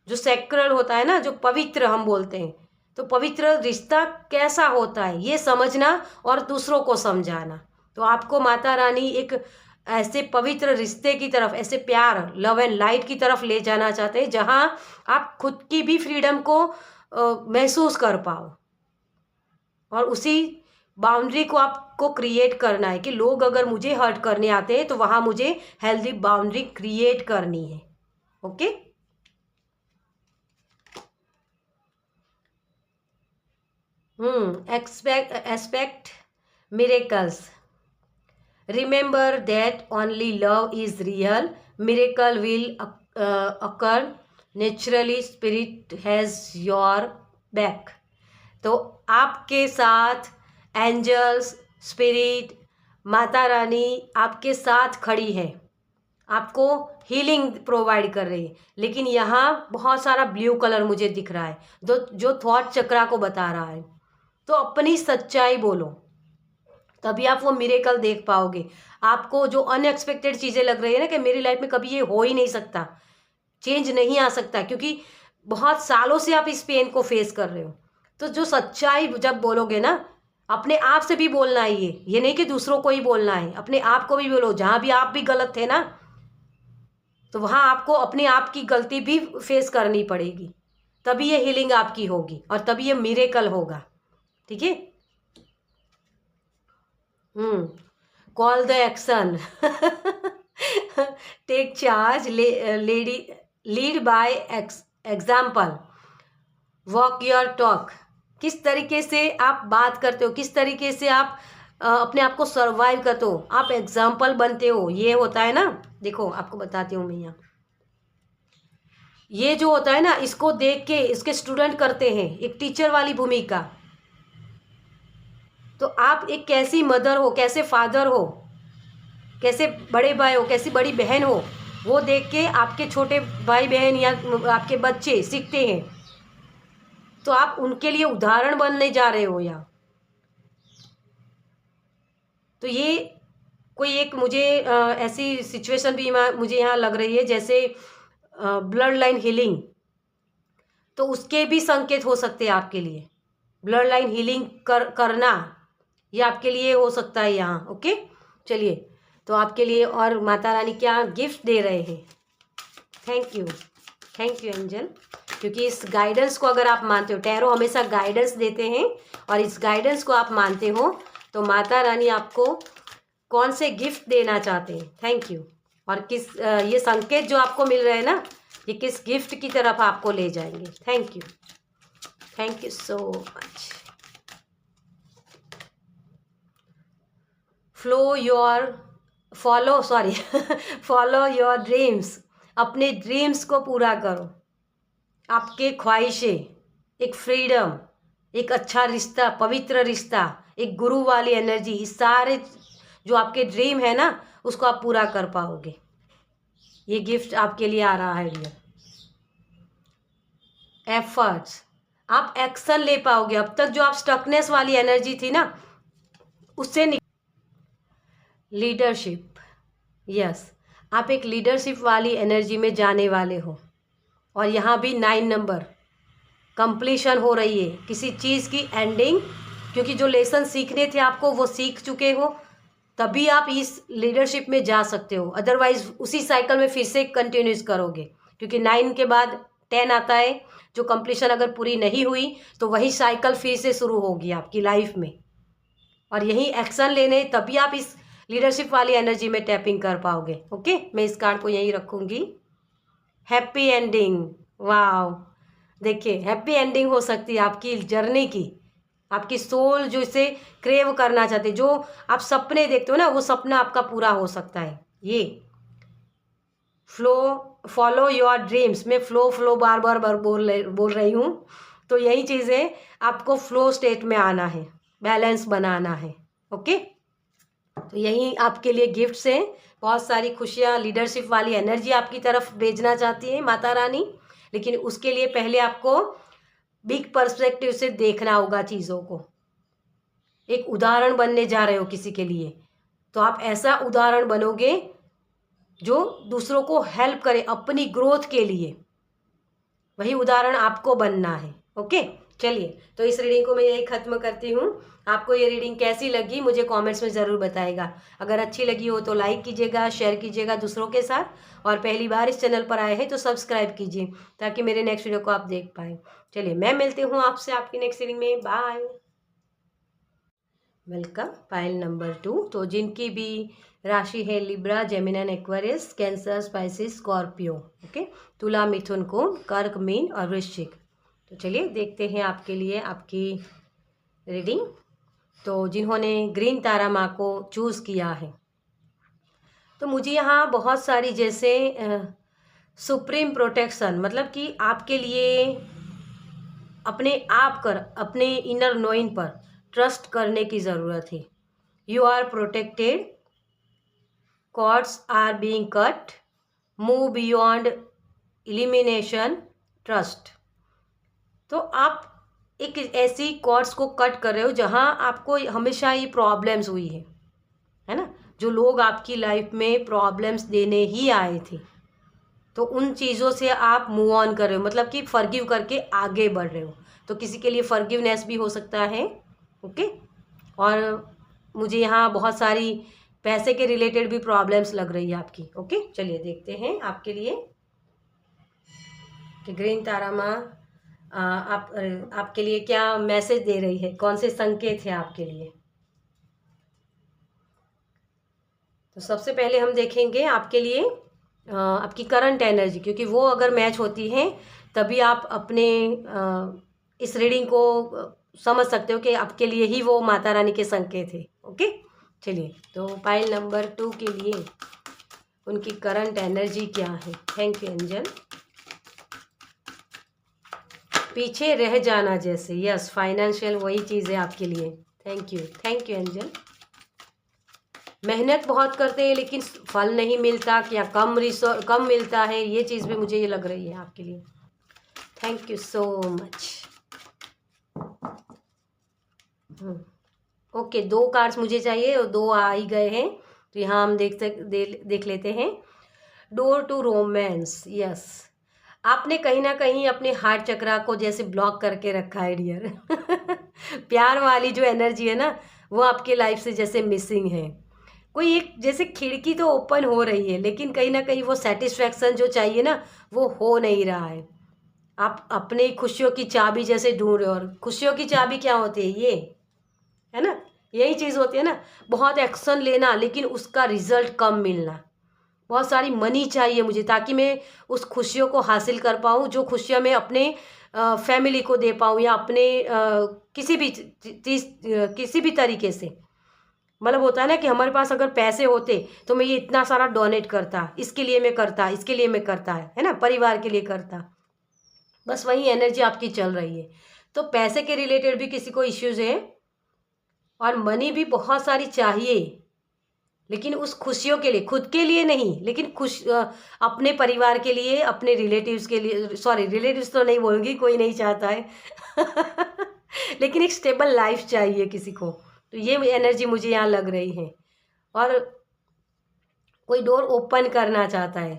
S1: जो सेक्रेड होता है ना, जो पवित्र हम बोलते हैं, तो पवित्र रिश्ता कैसा होता है ये समझना और दूसरों को समझाना। तो आपको माता रानी एक ऐसे पवित्र रिश्ते की तरफ, ऐसे प्यार, लव एंड लाइट की तरफ ले जाना चाहते हैं जहां आप खुद की भी फ्रीडम को महसूस कर पाओ। और उसी बाउंड्री को आपको क्रिएट करना है कि लोग अगर मुझे हर्ट करने आते हैं तो वहां मुझे हेल्दी बाउंड्री क्रिएट करनी है। Okay, expect miracles. Remember that only love is real. Miracle will occur naturally. Spirit has your back. तो आपके साथ एंजल्स, स्पिरिट, माता रानी आपके साथ खड़ी है, आपको हीलिंग प्रोवाइड कर रही है। लेकिन यहाँ बहुत सारा ब्लू कलर मुझे दिख रहा है जो थॉट चक्रा को बता रहा है। तो अपनी सच्चाई बोलो, तभी आप वो मिरेकल देख पाओगे। आपको जो अनएक्सपेक्टेड चीज़ें लग रही है ना कि मेरी लाइफ में कभी ये हो ही नहीं सकता, चेंज नहीं आ सकता, क्योंकि बहुत सालों से आप इस पेन को फेस कर रहे हो। तो जो सच्चाई जब बोलोगे ना, अपने आप से भी बोलना है, ये नहीं कि दूसरों को ही बोलना है, अपने आप को भी बोलो। जहाँ भी आप भी गलत थे ना, तो वहाँ आपको अपने आप की गलती भी फेस करनी पड़ेगी, तभी ये हीलिंग आपकी होगी और तभी ये मिरेकल होगा। ठीक है, call the action, take charge, lead by example, walk your talk. किस तरीके से आप बात करते हो, किस तरीके से आप अपने आप को सर्वाइव करते हो, आप एग्जाम्पल बनते हो। ये होता है ना, देखो आपको बताती हूँ मैं यहाँ, ये जो होता है ना, इसको देख के इसके स्टूडेंट करते हैं एक टीचर वाली भूमिका। तो आप एक कैसी मदर हो, कैसे फादर हो, कैसे बड़े भाई हो, कैसी बड़ी बहन हो, वो देख के आपके छोटे भाई बहन या आपके बच्चे सीखते हैं। तो आप उनके लिए उदाहरण बनने जा रहे हो यहाँ। तो ये कोई एक मुझे ऐसी सिचुएशन भी मुझे यहाँ लग रही है जैसे ब्लड लाइन हीलिंग, तो उसके भी संकेत हो सकते हैं आपके लिए। ब्लड लाइन हीलिंग करना ये आपके लिए हो सकता है यहाँ। ओके, चलिए, तो आपके लिए और माता रानी क्या गिफ्ट दे रहे हैं। थैंक यू एंजल, क्योंकि इस गाइडेंस को अगर आप मानते हो, टैरो हमेशा गाइडेंस देते हैं, और इस गाइडेंस को आप मानते हो तो माता रानी आपको कौन से गिफ्ट देना चाहते हैं। Thank you. और किस ये संकेत जो आपको मिल रहे हैं ना, ये किस गिफ्ट की तरफ आपको ले जाएंगे। Thank you so much. Follow your dreams. अपने ड्रीम्स को पूरा करो। आपके ख्वाहिशें, एक फ्रीडम, एक अच्छा रिश्ता, पवित्र रिश्ता, एक गुरु वाली एनर्जी, इस सारे जो आपके ड्रीम है ना, उसको आप पूरा कर पाओगे। ये गिफ्ट आपके लिए आ रहा है भैया। एफर्ट्स, आप एक्शन ले पाओगे। अब तक जो आप स्टकनेस वाली एनर्जी थी ना, उससे लीडरशिप, यस, आप एक लीडरशिप वाली एनर्जी में जाने वाले हो। और यहाँ भी 9 नंबर कंप्लीशन हो रही है, किसी चीज़ की एंडिंग, क्योंकि जो लेसन सीखने थे आपको वो सीख चुके हो, तभी आप इस लीडरशिप में जा सकते हो। अदरवाइज उसी साइकिल में फिर से कंटिन्यूस करोगे, क्योंकि 9 के बाद 10 आता है। जो कंप्लीशन अगर पूरी नहीं हुई तो वही साइकिल फिर से शुरू होगी आपकी लाइफ में। और यही एक्शन लेने, तभी आप इस लीडरशिप वाली एनर्जी में टैपिंग कर पाओगे। ओके, मैं इस कार्ड को यहीं रखूँगी। हैप्पी एंडिंग, वाव, देखिए हैप्पी एंडिंग हो सकती है आपकी जर्नी की। आपकी सोल जो इसे क्रेव करना चाहते, जो आप सपने देखते हो ना, वो सपना आपका पूरा हो सकता है। ये फॉलो योर ड्रीम्स, मैं फ्लो बार बार बोल रही हूँ। तो यही चीज़ है, आपको फ्लो स्टेट में आना है, बैलेंस बनाना है। ओके, तो यही आपके लिए गिफ्ट्स हैं। बहुत सारी खुशियाँ, लीडरशिप वाली एनर्जी आपकी तरफ भेजना चाहती है माता रानी, लेकिन उसके लिए पहले आपको बिग पर्सपेक्टिव से देखना होगा चीज़ों को। एक उदाहरण बनने जा रहे हो किसी के लिए, तो आप ऐसा उदाहरण बनोगे जो दूसरों को हेल्प करे अपनी ग्रोथ के लिए। वही उदाहरण आपको बनना है। ओके, चलिए, तो इस रीडिंग को मैं यही ख़त्म करती हूँ। आपको ये रीडिंग कैसी लगी मुझे कमेंट्स में ज़रूर बताएगा। अगर अच्छी लगी हो तो लाइक कीजिएगा, शेयर कीजिएगा दूसरों के साथ, और पहली बार इस चैनल पर आए हैं तो सब्सक्राइब कीजिए ताकि मेरे नेक्स्ट वीडियो को आप देख पाएँ। चलिए, मैं मिलती हूँ आपसे आपकी नेक्स्ट रीडिंग में। बाय। वेलकम। Pile number 2। तो जिनकी भी राशि है Libra, Gemini, Aquarius, Cancer, Pisces, Scorpio, okay, Tula, Mithun, कुंभ, कर्क, मीन और वृश्चिक। तो चलिए देखते हैं आपके लिए आपकी रीडिंग। तो जिन्होंने ग्रीन तारा माँ को चूज़ किया है, तो मुझे यहाँ बहुत सारी जैसे सुप्रीम प्रोटेक्शन, मतलब कि आपके लिए अपने आप कर, अपने इनर नोइंग पर ट्रस्ट करने की ज़रूरत है। You are protected, cords are being cut, move beyond elimination, trust. तो आप एक ऐसी कॉर्ड्स को कट कर रहे हो जहाँ आपको हमेशा ये प्रॉब्लम्स हुई है ना, जो लोग आपकी लाइफ में प्रॉब्लम्स देने ही आए थे, तो उन चीज़ों से आप मूव ऑन कर रहे हो, मतलब कि फॉरगिव करके आगे बढ़ रहे हो। तो किसी के लिए फॉरगिवनेस भी हो सकता है, ओके। और मुझे यहाँ बहुत सारी पैसे के रिलेटेड भी प्रॉब्लम्स लग रही है आपकी, ओके। चलिए देखते हैं आपके लिए कि ग्रीन तारा माँ आपके लिए क्या मैसेज दे रही है, कौन से संकेत है आपके लिए। तो सबसे पहले हम देखेंगे आपके लिए आपकी करंट एनर्जी, क्योंकि वो अगर मैच होती है तभी आप अपने इस रीडिंग को समझ सकते हो कि आपके लिए ही वो माता रानी के संकेत है, ओके। चलिए, तो पाइल नंबर 2 के लिए उनकी करंट एनर्जी क्या है। Thank you angel. पीछे रह जाना जैसे, यस, फाइनेंशियल वही चीज़ है आपके लिए। Thank you angel. मेहनत बहुत करते हैं लेकिन फल नहीं मिलता, या कम मिलता है, ये चीज़ भी मुझे ये लग रही है आपके लिए। Thank you so much. Okay, 2 cards मुझे चाहिए और 2 आ ही गए हैं, तो यहाँ हम देख लेते हैं। डोर टू रोमांस, यस, आपने कहीं ना कहीं अपने हार्ट चक्रा को जैसे ब्लॉक करके रखा है डियर। प्यार वाली जो एनर्जी है ना, वो आपके लाइफ से जैसे मिसिंग है। कोई एक जैसे खिड़की तो ओपन हो रही है, लेकिन कहीं ना कहीं वो सेटिस्फैक्शन जो चाहिए ना, वो हो नहीं रहा है। आप अपने खुशियों की चाबी जैसे ढूंढ रहे हो, और खुशियों की चाबी क्या होती है, ये है ना, यही चीज़ होती है ना, बहुत एक्शन लेना लेकिन उसका रिजल्ट कम मिलना। बहुत सारी मनी चाहिए मुझे ताकि मैं उस खुशियों को हासिल कर पाऊँ, जो खुशियाँ मैं अपने फैमिली को दे पाऊँ, या अपने किसी भी चीज़ किसी भी तरीके से, मतलब होता है ना कि हमारे पास अगर पैसे होते तो मैं ये इतना सारा डोनेट करता, इसके लिए मैं करता, इसके लिए मैं करता, है ना, परिवार के लिए करता। बस वही एनर्जी आपकी चल रही है। तो पैसे के रिलेटेड भी किसी को इश्यूज है, और मनी भी बहुत सारी चाहिए, लेकिन उस खुशियों के लिए, खुद के लिए नहीं, लेकिन अपने परिवार के लिए, अपने रिलेटिव्स के लिए, सॉरी रिलेटिव्स तो नहीं बोलूँगी, कोई नहीं चाहता है। लेकिन एक स्टेबल लाइफ चाहिए किसी को, तो ये एनर्जी मुझे यहाँ लग रही है। और कोई डोर ओपन करना चाहता है,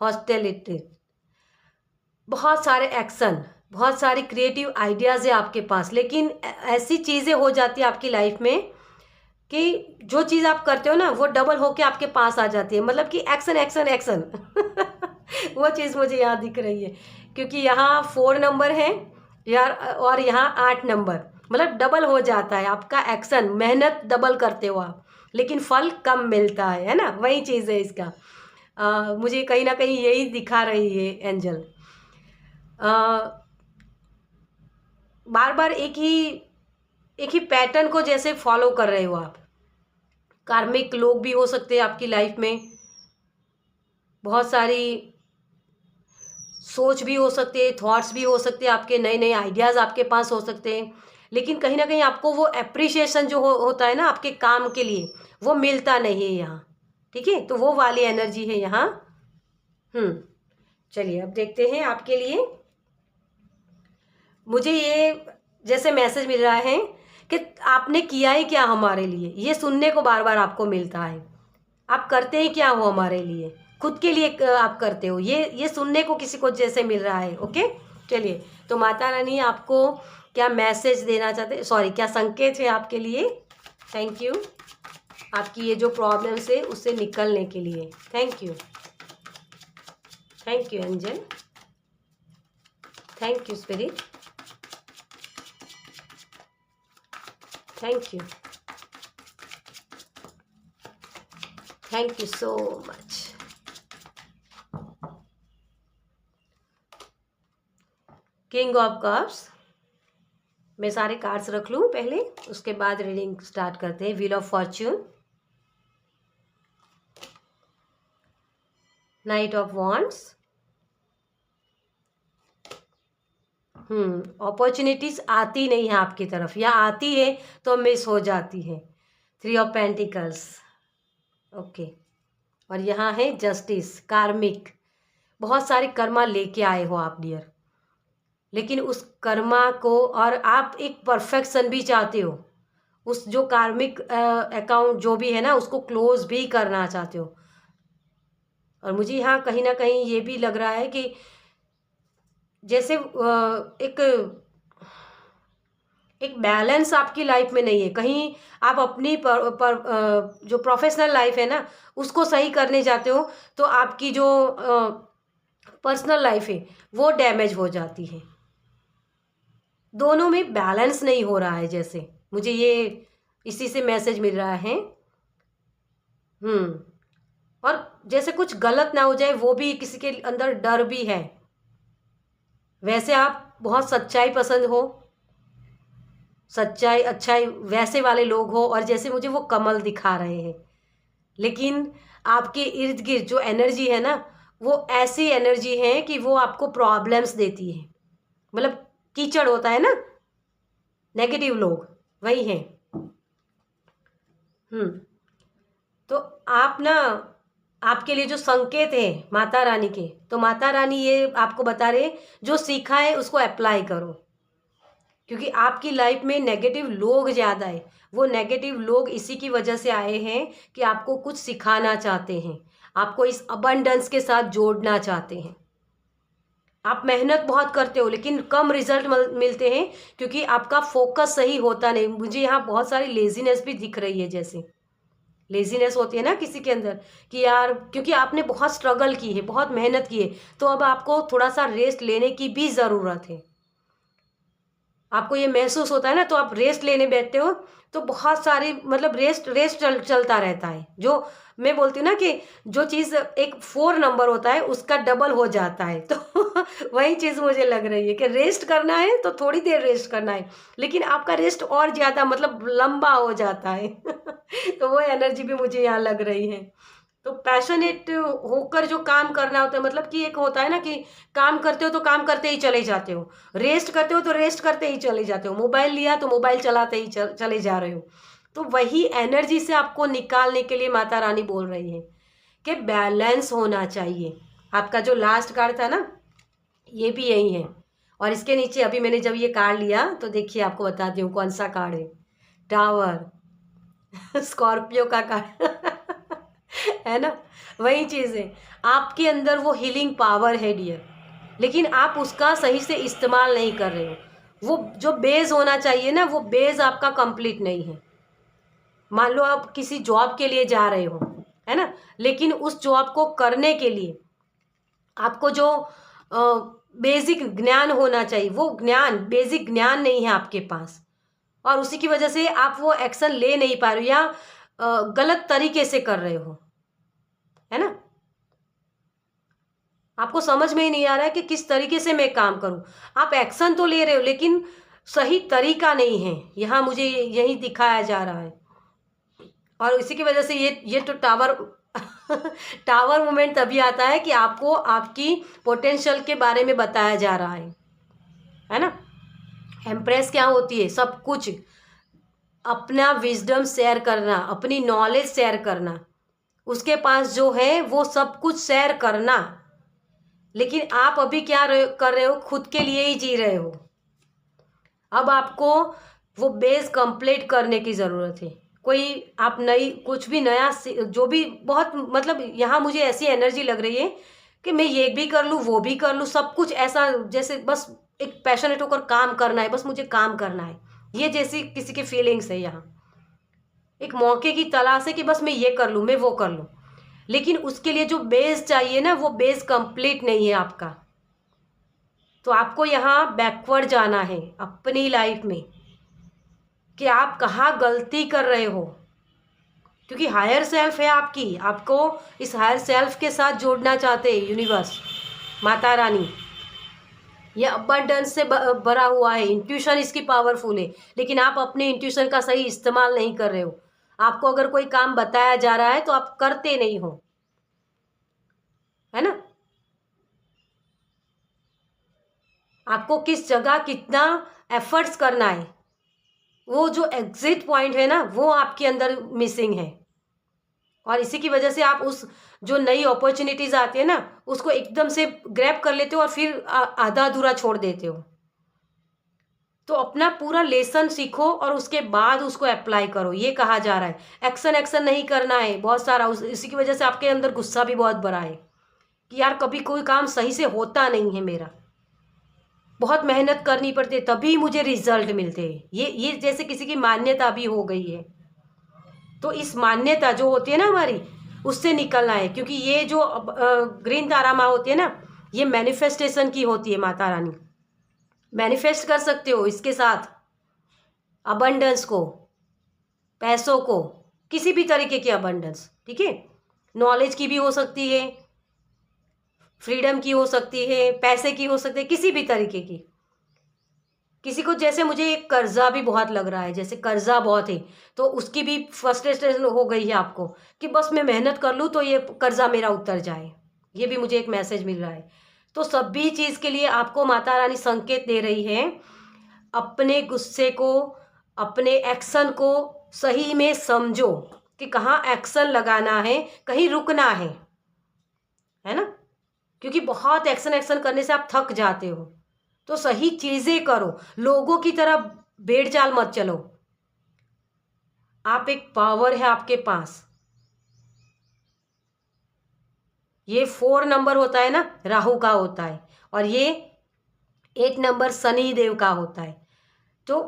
S1: हॉस्टिलिटी, बहुत सारे एक्शन, बहुत सारी क्रिएटिव आइडियाज़ है आपके पास, लेकिन ऐसी चीज़ें हो जाती है आपकी लाइफ में कि जो चीज़ आप करते हो ना, वो डबल होके आपके पास आ जाती है, मतलब कि एक्शन एक्शन एक्शन। वो चीज़ मुझे यहाँ दिख रही है, क्योंकि यहाँ 4 नंबर है यार, और यहाँ 8 नंबर, मतलब डबल हो जाता है आपका एक्शन, मेहनत डबल करते हो आप, लेकिन फल कम मिलता है ना, वही चीज़ है इसका। मुझे कहीं ना कहीं यही दिखा रही है एंजल। बार बार एक ही पैटर्न को जैसे फॉलो कर रहे हो आप। कार्मिक लोग भी हो सकते हैं आपकी लाइफ में, बहुत सारी सोच भी हो सकते हैं, थॉट्स भी हो सकते हैं आपके, नए नए आइडियाज़ आपके पास हो सकते हैं, लेकिन कहीं ना कहीं आपको वो एप्रिशिएशन जो होता है ना आपके काम के लिए, वो मिलता नहीं है यहाँ, ठीक है। तो वो वाली एनर्जी है यहाँ। चलिए, अब देखते हैं आपके लिए। मुझे ये जैसे मैसेज मिल रहा है कि आपने किया ही क्या हमारे लिए, ये सुनने को बार बार आपको मिलता है। आप करते ही क्या हो हमारे लिए, खुद के लिए आप करते हो, ये सुनने को किसी को जैसे मिल रहा है, ओके। चलिए, तो माता रानी आपको क्या मैसेज देना चाहते हैं, सॉरी क्या संकेत है आपके लिए। थैंक यू आपकी ये जो प्रॉब्लम्स है उससे निकलने के लिए। Thank you angel, thank you spirit, thank you so much. King of cups, मैं सारे कार्ड्स रख लूँ पहले, उसके बाद रीडिंग स्टार्ट करते हैं। Wheel of Fortune, night of wands, opportunities आती नहीं है आपकी तरफ, या आती है तो मिस हो जाती है। 3 ऑफ पेंटिकल्स, ओके। और यहाँ है जस्टिस, कार्मिक। बहुत सारे कर्मा लेके आए हो आप डियर, लेकिन उस कर्मा को, और आप एक परफेक्शन भी चाहते हो, उस जो कार्मिक अकाउंट जो भी है ना उसको क्लोज भी करना चाहते हो। और मुझे यहाँ कहीं ना कहीं ये भी लग रहा है कि जैसे एक बैलेंस आपकी लाइफ में नहीं है। कहीं आप अपनी जो प्रोफेशनल लाइफ है ना उसको सही करने जाते हो, तो आपकी जो पर्सनल लाइफ है वो डैमेज हो जाती है। दोनों में बैलेंस नहीं हो रहा है, जैसे मुझे ये इसी से मैसेज मिल रहा है। और जैसे कुछ गलत ना हो जाए, वो भी किसी के अंदर डर भी है। वैसे आप बहुत सच्चाई पसंद हो, सच्चाई अच्छाई वैसे वाले लोग हो, और जैसे मुझे वो कमल दिखा रहे हैं, लेकिन आपके इर्द गिर्द जो एनर्जी है ना वो ऐसी एनर्जी है कि वो आपको प्रॉब्लम्स देती है। मतलब कीचड़ होता है ना, नेगेटिव लोग वही हैं। तो आप ना, आपके लिए जो संकेत है माता रानी के, तो माता रानी ये आपको बता रहे जो सीखा है उसको अप्लाई करो, क्योंकि आपकी लाइफ में नेगेटिव लोग ज़्यादा है। वो नेगेटिव लोग इसी की वजह से आए हैं कि आपको कुछ सिखाना चाहते हैं, आपको इस अबंडेंस के साथ जोड़ना चाहते हैं। आप मेहनत बहुत करते हो लेकिन कम रिजल्ट मिलते हैं, क्योंकि आपका फोकस सही होता नहीं। मुझे यहाँ बहुत सारी लेजीनेस भी दिख रही है, जैसे लेजीनेस होती है ना किसी के अंदर कि यार, क्योंकि आपने बहुत स्ट्रगल की है, बहुत मेहनत की है, तो अब आपको थोड़ा सा रेस्ट लेने की भी ज़रूरत है। आपको ये महसूस होता है ना, तो आप रेस्ट लेने बैठते हो तो बहुत सारी मतलब रेस्ट चलता रहता है। जो मैं बोलती हूँ ना कि जो चीज़ एक 4 नंबर होता है उसका डबल हो जाता है, तो वही चीज़ मुझे लग रही है कि रेस्ट करना है तो थोड़ी देर रेस्ट करना है, लेकिन आपका रेस्ट और ज़्यादा मतलब लंबा हो जाता है तो वो एनर्जी भी मुझे यहाँ लग रही है। तो पैशनेट होकर जो काम करना होता है, मतलब कि एक होता है ना कि काम करते हो तो काम करते ही चले जाते हो, रेस्ट करते हो तो रेस्ट करते ही चले जाते हो, मोबाइल लिया तो मोबाइल चलाते ही चले जा रहे हो। तो वही एनर्जी से आपको निकालने के लिए माता रानी बोल रही है कि बैलेंस होना चाहिए। आपका जो लास्ट कार्ड था ना ये भी यही है, और इसके नीचे अभी मैंने जब ये कार्ड लिया तो देखिए आपको बताती हूँ कौन सा कार्ड है। टावर स्कॉर्पियो का कार्ड है ना, वही चीज़ है। आपके अंदर वो हीलिंग पावर है डियर, लेकिन आप उसका सही से इस्तेमाल नहीं कर रहे हो। वो जो बेस होना चाहिए ना, वो बेस आपका कंप्लीट नहीं है। मान लो आप किसी जॉब के लिए जा रहे हो, है ना, लेकिन उस जॉब को करने के लिए आपको जो बेसिक ज्ञान होना चाहिए, वो ज्ञान, बेसिक ज्ञान नहीं है आपके पास, और उसी की वजह से आप वो एक्शन ले नहीं पा रहे हो, या गलत तरीके से कर रहे हो, है ना। आपको समझ में ही नहीं आ रहा है कि किस तरीके से मैं काम करूं। आप एक्शन तो ले रहे हो लेकिन सही तरीका नहीं है, यहाँ मुझे यही दिखाया जा रहा है। और इसी की वजह से ये तो टावर टावर मोमेंट तभी आता है कि आपको आपकी पोटेंशियल के बारे में बताया जा रहा है ना। एम्प्रेस क्या होती है? सब कुछ अपना विजडम शेयर करना, अपनी नॉलेज शेयर करना, उसके पास जो है वो सब कुछ शेयर करना। लेकिन आप अभी क्या कर रहे हो? खुद के लिए ही जी रहे हो। अब आपको वो बेस कंप्लीट करने की ज़रूरत है। कोई आप नई कुछ भी नया जो भी बहुत मतलब यहाँ मुझे ऐसी एनर्जी लग रही है कि मैं ये भी कर लूँ, वो भी कर लूँ, सब कुछ ऐसा जैसे बस एक पैशनेट होकर काम करना है, बस मुझे काम करना है, ये जैसी किसी की फीलिंग्स है यहाँ। एक मौके की तलाश है कि बस मैं ये कर लूँ, मैं वो कर लूँ, लेकिन उसके लिए जो बेस चाहिए ना, वो बेस कंप्लीट नहीं है आपका। तो आपको यहाँ बैकवर्ड जाना है अपनी लाइफ में कि आप कहाँ गलती कर रहे हो, क्योंकि हायर सेल्फ है आपकी, आपको इस हायर सेल्फ के साथ जोड़ना चाहते हैं यूनिवर्स, माता रानी। ये अबंडेंस से भरा हुआ है, इंट्यूशन इसकी पावरफुल है, लेकिन आप अपने इंट्यूशन का सही इस्तेमाल नहीं कर रहे हो। आपको अगर कोई काम बताया जा रहा है तो आप करते नहीं हो, है ना। आपको किस जगह कितना एफर्ट्स करना है, वो जो एग्जिट पॉइंट है ना, वो आपके अंदर मिसिंग है। और इसी की वजह से आप उस जो नई अपॉर्चुनिटीज आती है ना, उसको एकदम से ग्रैब कर लेते हो और फिर आधा अधूरा छोड़ देते हो। तो अपना पूरा लेसन सीखो और उसके बाद उसको अप्लाई करो, ये कहा जा रहा है। एक्शन एक्शन नहीं करना है बहुत सारा, इसी की वजह से आपके अंदर गुस्सा भी बहुत बड़ा है कि यार कभी कोई काम सही से होता नहीं है मेरा, बहुत मेहनत करनी पड़ती है तभी मुझे रिजल्ट मिलते हैं। ये जैसे किसी की मान्यता भी हो गई है। तो इस मान्यता जो होती है ना हमारी, उससे निकलना है, क्योंकि ये जो ग्रीन तारा माँ होती है ना, ये मैनिफेस्टेशन की होती है माता रानी। मैनिफेस्ट कर सकते हो इसके साथ अबंडेंस को, पैसों को, किसी भी तरीके की अबंडेंस, ठीक है। नॉलेज की भी हो सकती है, फ्रीडम की हो सकती है, पैसे की हो सकती है, किसी भी तरीके की। किसी को जैसे मुझे एक कर्जा भी बहुत लग रहा है, जैसे कर्जा बहुत है, तो उसकी भी फ्रस्ट्रेशन हो गई है आपको कि बस मैं मेहनत कर लूँ तो ये कर्जा मेरा उतर जाए, ये भी मुझे एक मैसेज मिल रहा है। तो सभी चीज़ के लिए आपको माता रानी संकेत दे रही है, अपने गुस्से को, अपने एक्शन को सही में समझो कि कहाँ एक्शन लगाना है, कहीं रुकना है ना। क्योंकि बहुत एक्शन एक्शन करने से आप थक जाते हो, तो सही चीजें करो, लोगों की तरह भेड़ चाल मत चलो। आप एक पावर है आपके पास, ये 4 नंबर होता है ना, राहु का होता है, और ये 8 नंबर शनि देव का होता है। तो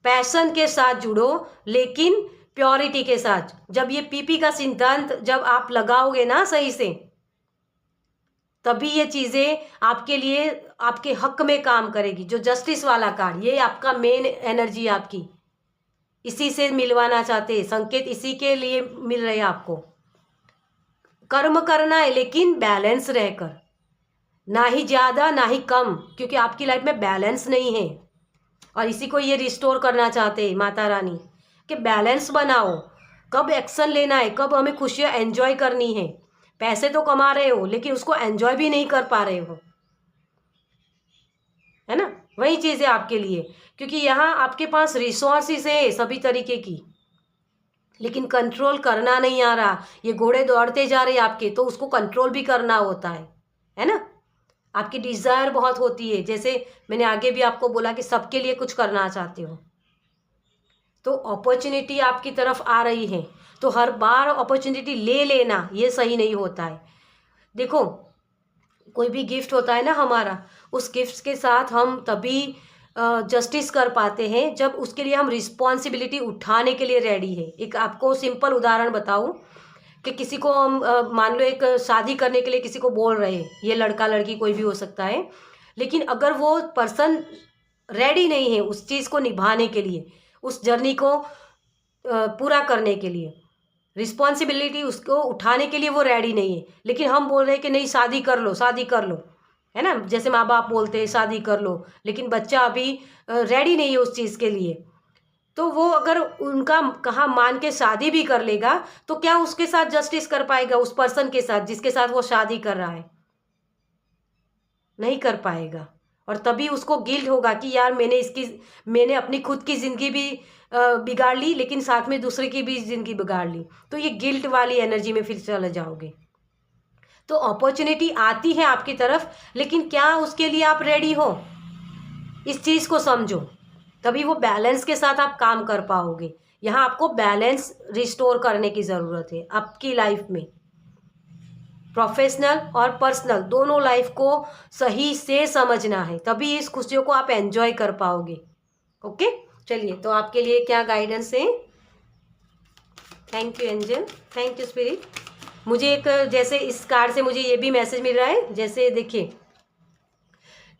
S1: पैशन के साथ जुड़ो, लेकिन प्योरिटी के साथ। जब ये पीपी का सिद्धांत जब आप लगाओगे ना सही से, तभी ये चीज़ें आपके लिए आपके हक में काम करेगी। जो जस्टिस वाला कार्ड, ये आपका मेन एनर्जी आपकी, इसी से मिलवाना चाहते हैं, संकेत इसी के लिए मिल रहे हैं आपको। कर्म करना है लेकिन बैलेंस रहकर, ना ही ज़्यादा ना ही कम, क्योंकि आपकी लाइफ में बैलेंस नहीं है। और इसी को ये रिस्टोर करना चाहते हैं माता रानी कि बैलेंस बनाओ, कब एक्शन लेना है, कब हमें खुशियाँ एंजॉय करनी है। पैसे तो कमा रहे हो लेकिन उसको एंजॉय भी नहीं कर पा रहे हो, है ना। वही चीज़ है आपके लिए, क्योंकि यहाँ आपके पास रिसोर्सेस है सभी तरीके की, लेकिन कंट्रोल करना नहीं आ रहा। ये घोड़े दौड़ते जा रहे हैं आपके, तो उसको कंट्रोल भी करना होता है ना। आपकी डिज़ायर बहुत होती है, जैसे मैंने आगे भी आपको बोला कि सबके लिए कुछ करना चाहते हो, तो अपॉर्चुनिटी आपकी तरफ आ रही है, तो हर बार अपॉर्चुनिटी ले लेना ये सही नहीं होता है। देखो, कोई भी गिफ्ट होता है ना हमारा, उस गिफ्ट के साथ हम तभी जस्टिस कर पाते हैं जब उसके लिए हम रिस्पॉन्सिबिलिटी उठाने के लिए रेडी है। एक आपको सिंपल उदाहरण बताऊं कि किसी को हम मान लो एक शादी करने के लिए किसी को बोल रहे हैं, ये लड़का लड़की कोई भी हो सकता है, लेकिन अगर वो पर्सन रेडी नहीं है उस चीज़ को निभाने के लिए, उस जर्नी को पूरा करने के लिए, रिस्पॉन्सिबिलिटी उसको उठाने के लिए वो रेडी नहीं है, लेकिन हम बोल रहे हैं कि नहीं शादी कर लो, शादी कर लो, है ना। जैसे माँ बाप बोलते हैं शादी कर लो, लेकिन बच्चा अभी रेडी नहीं है उस चीज़ के लिए, तो वो अगर उनका कहा मान के शादी भी कर लेगा, तो क्या उसके साथ जस्टिस कर पाएगा उस पर्सन के साथ जिसके साथ वो शादी कर रहा है? नहीं कर पाएगा। और तभी उसको गिल्ट होगा कि यार मैंने अपनी खुद की ज़िंदगी भी बिगाड़ ली, लेकिन साथ में दूसरे की भी ज़िंदगी बिगाड़ ली, तो ये गिल्ट वाली एनर्जी में फिर चले जाओगे। तो अपॉर्चुनिटी आती है आपकी तरफ, लेकिन क्या उसके लिए आप रेडी हो? इस चीज़ को समझो, तभी वो बैलेंस के साथ आप काम कर पाओगे। यहाँ आपको बैलेंस रिस्टोर करने की ज़रूरत है आपकी लाइफ में। प्रोफेशनल और पर्सनल दोनों लाइफ को सही से समझना है, तभी इस खुशियों को आप एंजॉय कर पाओगे। ओके, चलिए, तो आपके लिए क्या गाइडेंस है। Thank you angel, thank you spirit. मुझे एक, जैसे इस कार्ड से मुझे ये भी मैसेज मिल रहा है, जैसे देखिए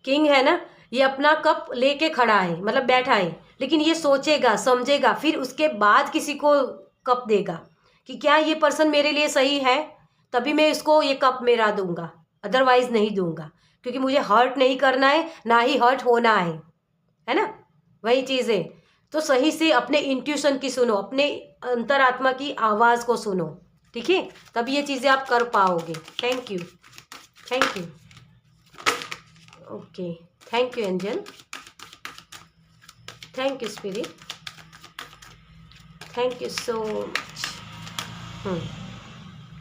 S1: किंग है ना, ये अपना कप लेके खड़ा है, मतलब बैठा है, लेकिन ये सोचेगा समझेगा, फिर उसके बाद किसी को कप देगा कि क्या ये पर्सन मेरे लिए सही है, तभी मैं इसको ये कप मेरा दूंगा, अदरवाइज नहीं दूंगा, क्योंकि मुझे हर्ट नहीं करना है, ना ही हर्ट होना है ना, वही चीज़ है। तो सही से अपने इंट्यूशन की सुनो, अपने अंतरात्मा की आवाज़ को सुनो, ठीक है, तब ये चीज़ें आप कर पाओगे। Thank you, thank you. Okay, thank you angel, thank you spirit, thank you so much.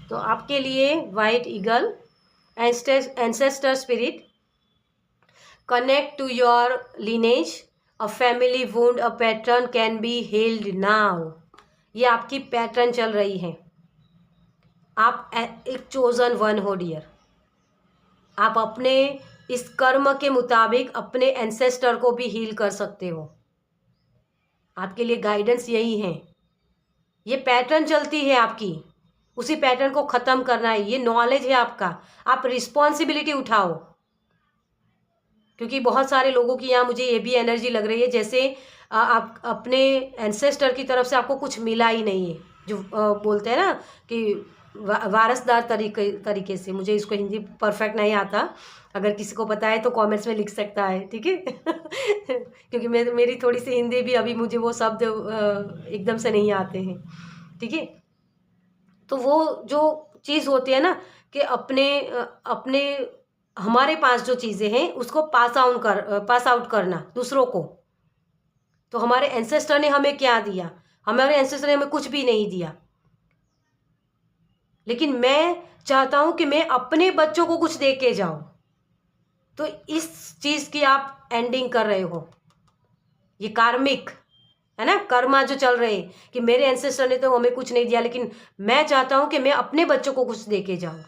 S1: तो आपके लिए white eagle, ancestor spirit, connect to your lineage, a family wound, a pattern can be healed now। ये आपकी pattern चल रही है, आप एक चोजन वन हो डियर, आप अपने इस कर्म के मुताबिक अपने एंसेस्टर को भी हील कर सकते हो। आपके लिए गाइडेंस यही है, ये पैटर्न चलती है आपकी, उसी पैटर्न को ख़त्म करना है, ये नॉलेज है आपका, आप रिस्पॉन्सिबिलिटी उठाओ। क्योंकि बहुत सारे लोगों की यहाँ मुझे ये भी एनर्जी लग रही है, जैसे आप अपने एंसेस्टर की तरफ से आपको कुछ मिला ही नहीं है, जो बोलते हैं ना कि वारसदार तरीके से, मुझे इसको हिंदी परफेक्ट नहीं आता, अगर किसी को पता है तो कमेंट्स में लिख सकता है, ठीक है। क्योंकि मेरी थोड़ी सी हिंदी भी, अभी मुझे वो शब्द एकदम से नहीं आते हैं, ठीक है। तो वो जो चीज़ होती है ना कि अपने हमारे पास जो चीज़ें हैं उसको पास आउट करना दूसरों को। तो हमारे एंसेस्टर ने हमें क्या दिया, हमारे एंसेस्टर ने हमें कुछ भी नहीं दिया, लेकिन मैं चाहता हूं कि मैं अपने बच्चों को कुछ दे के जाऊं। तो इस चीज़ की आप एंडिंग कर रहे हो, ये कार्मिक है ना, कर्मा जो चल रहे हैं कि मेरे एंसेस्टर ने तो हमें कुछ नहीं दिया, लेकिन मैं चाहता हूं कि मैं अपने बच्चों को कुछ दे के जाऊं।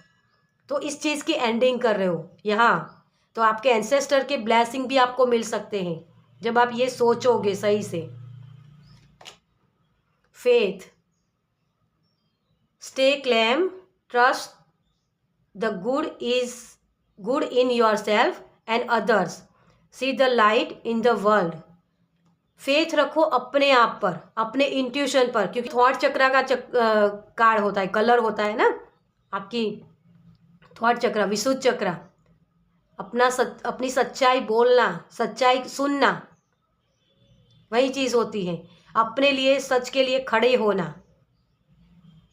S1: तो इस चीज़ की एंडिंग कर रहे हो यहाँ, तो आपके एंसेस्टर के ब्लेसिंग भी आपको मिल सकते हैं जब आप ये सोचोगे सही से। Faith, stay claim, trust the good in your self and others, see the light in the world. Faith रखो अपने आप पर, अपने इंट्यूशन पर, क्योंकि थॉट चक्रा का कार्ड होता है, कलर होता है ना आपकी थॉट चक्रा, विशुद्ध चक्रा, अपनी सच्चाई बोलना, सच्चाई सुनना, वही चीज़ होती है, अपने लिए सच के लिए खड़े होना।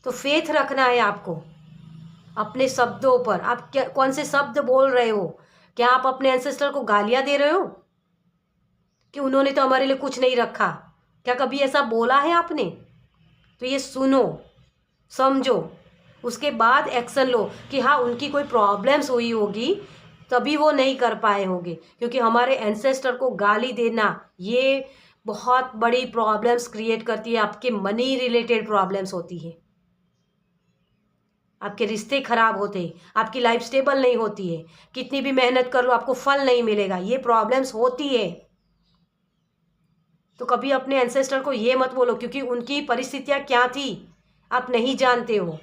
S1: तो फेथ रखना है आपको अपने शब्दों पर। आप क्या कौन से शब्द बोल रहे हो, क्या आप अपने एंसेस्टर को गालियां दे रहे हो कि उन्होंने तो हमारे लिए कुछ नहीं रखा, क्या कभी ऐसा बोला है आपने? तो ये सुनो, समझो, उसके बाद एक्शन लो कि हाँ उनकी कोई प्रॉब्लम्स हुई होगी तभी वो नहीं कर पाए होंगे, क्योंकि हमारे एंसेस्टर को गाली देना ये बहुत बड़ी प्रॉब्लम्स क्रिएट करती है, आपके मनी रिलेटेड प्रॉब्लम्स होती है, आपके रिश्ते खराब होते हैं, आपकी लाइफ स्टेबल नहीं होती है, कितनी भी मेहनत कर लो आपको फल नहीं मिलेगा, ये प्रॉब्लम्स होती है। तो कभी अपने एंसेस्टर को ये मत बोलो, क्योंकि उनकी परिस्थितियाँ क्या थी आप नहीं जानते हो।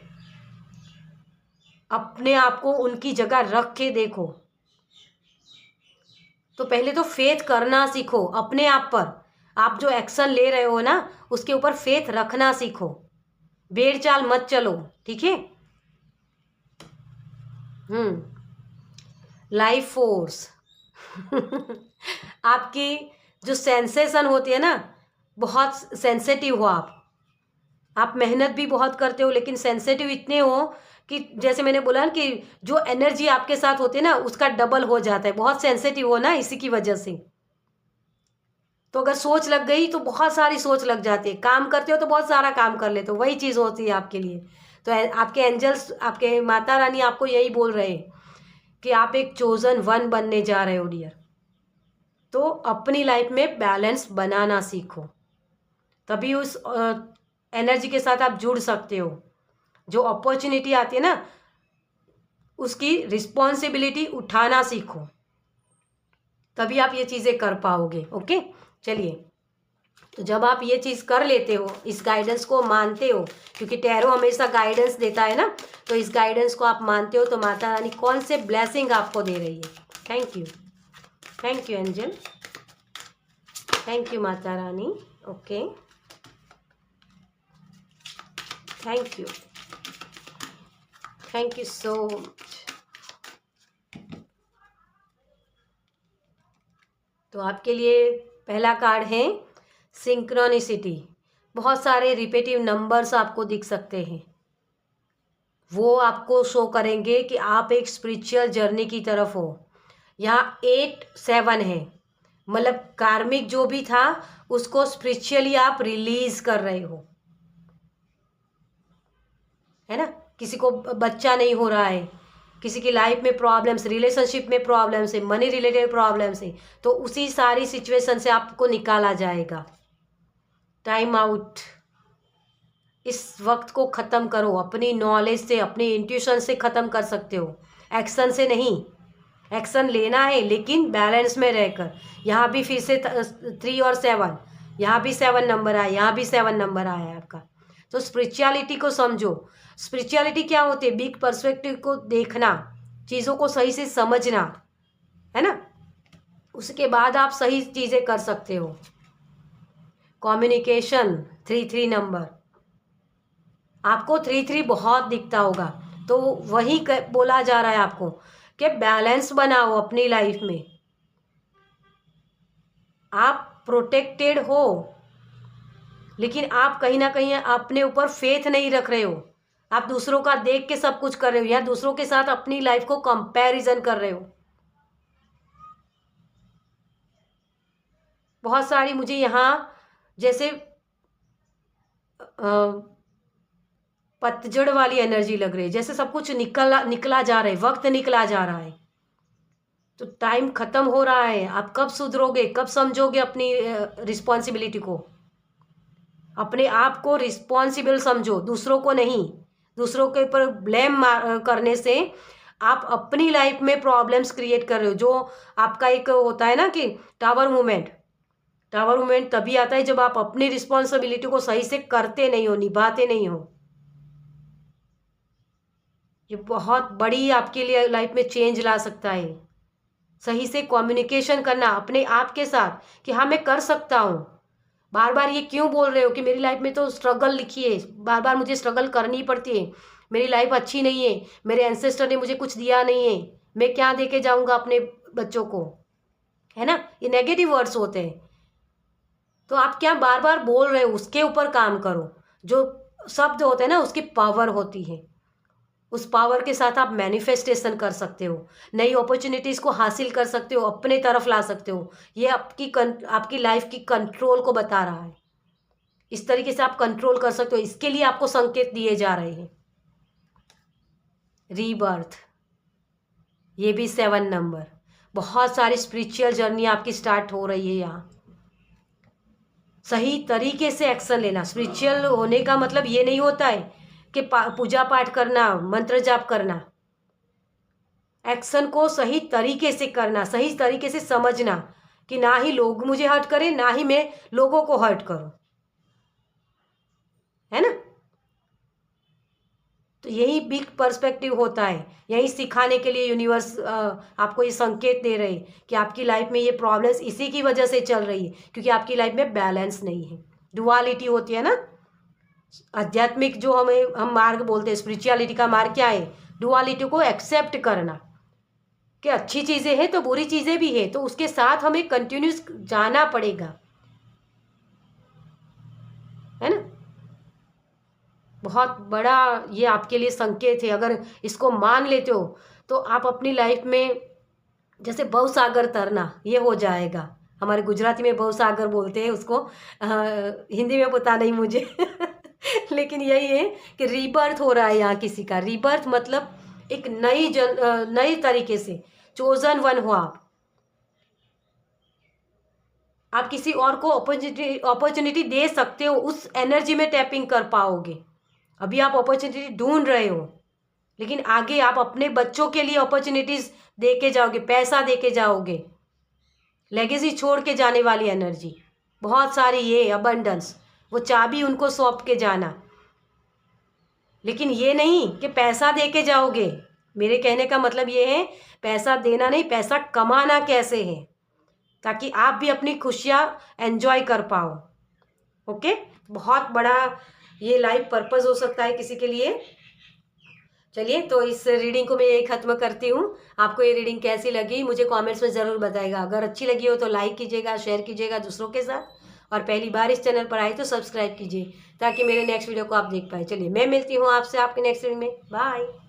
S1: अपने आप को उनकी जगह रख के देखो। तो पहले तो फेथ करना सीखो अपने आप पर, आप जो एक्शन ले रहे हो ना उसके ऊपर फेथ रखना सीखो, बेड़ चाल मत चलो, ठीक है। लाइफ फोर्स आपकी जो सेंसेशन होती है ना, बहुत सेंसिटिव हो आप मेहनत भी बहुत करते हो, लेकिन सेंसिटिव इतने हो कि जैसे मैंने बोला ना कि जो एनर्जी आपके साथ होती है ना उसका डबल हो जाता है, बहुत सेंसिटिव हो ना इसी की वजह से। तो अगर सोच लग गई तो बहुत सारी सोच लग जाती है, काम करते हो तो बहुत सारा काम कर लेते हो, वही चीज़ होती है आपके लिए। तो आपके एंजल्स, आपके माता रानी आपको यही बोल रहे हैं कि आप एक चोजन वन बनने जा रहे हो डियर। तो अपनी लाइफ में बैलेंस बनाना सीखो, तभी उस एनर्जी के साथ आप जुड़ सकते हो। जो अपॉर्चुनिटी आती है ना उसकी रिस्पॉन्सिबिलिटी उठाना सीखो, तभी आप ये चीज़ें कर पाओगे। ओके, चलिए, तो जब आप ये चीज़ कर लेते हो, इस गाइडेंस को मानते हो, क्योंकि टैरो हमेशा गाइडेंस देता है ना, तो इस गाइडेंस को आप मानते हो, तो माता रानी कौन से ब्लेसिंग आपको दे रही है। Thank you angel, thank you Mata Rani. Okay, thank you so much. तो आपके लिए पहला कार्ड है सिंक्रोनिसिटी। बहुत सारे रिपीटिव नंबर्स आपको दिख सकते हैं, वो आपको शो करेंगे कि आप एक स्पिरिचुअल जर्नी की तरफ हो। यहाँ 8 7 है, मतलब कार्मिक जो भी था उसको स्पिरिचुअली आप रिलीज कर रहे हो, है ना। किसी को बच्चा नहीं हो रहा है, किसी की लाइफ में प्रॉब्लम्स, रिलेशनशिप में प्रॉब्लम्स है, मनी रिलेटेड प्रॉब्लम्स है, तो उसी सारी सिचुएशन से आपको निकाला जाएगा। टाइम आउट, इस वक्त को ख़त्म करो, अपनी नॉलेज से, अपनी इंट्यूशन से ख़त्म कर सकते हो, एक्शन से नहीं। एक्शन लेना है लेकिन बैलेंस में रहकर। यहाँ भी फिर से 3 और 7, यहाँ भी 7 नंबर आया, यहाँ भी 7 नंबर आया है आपका। तो स्पिरिचुअलिटी को समझो। स्पिरिचुअलिटी क्या होती है? बिग पर्सपेक्टिव को देखना, चीज़ों को सही से समझना, है ना। उसके बाद आप सही चीज़ें कर सकते हो। कम्युनिकेशन, 3 नंबर, आपको 3 बहुत दिखता होगा, तो वही बोला जा रहा है आपको कि बैलेंस बनाओ अपनी लाइफ में। आप प्रोटेक्टेड हो, लेकिन आप कहीं ना कहीं अपने ऊपर फेथ नहीं रख रहे हो। आप दूसरों का देख के सब कुछ कर रहे हो, या दूसरों के साथ अपनी लाइफ को कंपैरिजन कर रहे हो। बहुत सारी मुझे यहाँ जैसे पतझड़ वाली एनर्जी लग रही है, जैसे सब कुछ निकला जा रहा है, वक्त निकला जा रहा है, तो टाइम खत्म हो रहा है। आप कब सुधरोगे, कब समझोगे अपनी रिस्पॉन्सिबिलिटी को? अपने आप को रिस्पॉन्सिबल समझो, दूसरों को नहीं। दूसरों के ऊपर ब्लेम करने से आप अपनी लाइफ में प्रॉब्लम्स क्रिएट कर रहे हो। जो आपका एक होता है ना कि टावर मूवमेंट तभी आता है जब आप अपनी रिस्पॉन्सिबिलिटी को सही से करते नहीं हो, निभाते नहीं हो। ये बहुत बड़ी आपके लिए लाइफ में चेंज ला सकता है। सही से कम्युनिकेशन करना अपने आप के साथ कि हाँ मैं कर सकता हूँ। बार बार ये क्यों बोल रहे हो कि मेरी लाइफ में तो स्ट्रगल लिखी है, बार बार मुझे स्ट्रगल करनी पड़ती है, मेरी लाइफ अच्छी नहीं है, मेरे एंसेस्टर ने मुझे कुछ दिया नहीं है, मैं क्या दे के जाऊँगा अपने बच्चों को, है ना। ये नेगेटिव वर्ड्स होते हैं। तो आप क्या बार बार बोल रहे हो, उसके ऊपर काम करो। जो शब्द होते हैं ना, उसकी पावर होती है। उस पावर के साथ आप मैनिफेस्टेशन कर सकते हो, नई अपॉर्चुनिटीज़ को हासिल कर सकते हो, अपने तरफ ला सकते हो। ये आपकी लाइफ की कंट्रोल को बता रहा है। इस तरीके से आप कंट्रोल कर सकते हो। इसके लिए आपको संकेत दिए जा रहे हैं। रीबर्थ, ये भी 7 नंबर। बहुत सारी स्पिरिचुअल जर्नी आपकी स्टार्ट हो रही है यहाँ। सही तरीके से एक्शन लेना। स्पिरिचुअल होने का मतलब ये नहीं होता है कि पूजा पाठ करना, मंत्र जाप करना। एक्शन को सही तरीके से करना, सही तरीके से समझना कि ना ही लोग मुझे हर्ट करें, ना ही मैं लोगों को हर्ट करूं, है ना। तो यही बिग पर्सपेक्टिव होता है। यही सिखाने के लिए यूनिवर्स आपको ये संकेत दे रहे हैं कि आपकी लाइफ में ये प्रॉब्लम्स इसी की वजह से चल रही है, क्योंकि आपकी लाइफ में बैलेंस नहीं है। डुअलिटी होती है ना। आध्यात्मिक जो हम मार्ग बोलते हैं, स्पिरिचुअलिटी का मार्ग क्या है? डुअलिटी को एक्सेप्ट करना कि अच्छी चीज़ें हैं तो बुरी चीज़ें भी हैं, तो उसके साथ हमें कंटिन्यूस जाना पड़ेगा, है ना। बहुत बड़ा ये आपके लिए संकेत है। अगर इसको मान लेते हो तो आप अपनी लाइफ में जैसे भवसागर तरना ये हो जाएगा। हमारे गुजराती में भवसागर बोलते हैं उसको, हिंदी में पता नहीं मुझे लेकिन यही है कि रीबर्थ हो रहा है यहाँ किसी का। रीबर्थ मतलब एक नई तरीके से चोजन वन हो आप किसी और को अपॉर्चुनिटी दे सकते हो। उस एनर्जी में टैपिंग कर पाओगे। अभी आप अपॉर्चुनिटी ढूंढ रहे हो, लेकिन आगे आप अपने बच्चों के लिए अपॉर्चुनिटीज़ दे के जाओगे, पैसा दे के जाओगे, लेगेसी छोड़ के जाने वाली एनर्जी बहुत सारी, ये अबंडेंस, वो चाबी उनको सौंप के जाना। लेकिन ये नहीं कि पैसा दे के जाओगे। मेरे कहने का मतलब ये है, पैसा देना नहीं, पैसा कमाना कैसे है, ताकि आप भी अपनी खुशियाँ एंजॉय कर पाओ। ओके, बहुत बड़ा ये लाइफ पर्पस हो सकता है किसी के लिए। चलिए, तो इस रीडिंग को मैं यही ख़त्म करती हूँ। आपको ये रीडिंग कैसी लगी मुझे कमेंट्स में ज़रूर बताइएगा। अगर अच्छी लगी हो तो लाइक कीजिएगा, शेयर कीजिएगा दूसरों के साथ, और पहली बार इस चैनल पर आई तो सब्सक्राइब कीजिए ताकि मेरे नेक्स्ट वीडियो को आप देख पाए। चलिए, मैं मिलती हूँ आपसे आपके नेक्स्ट वीडियो में। बाय।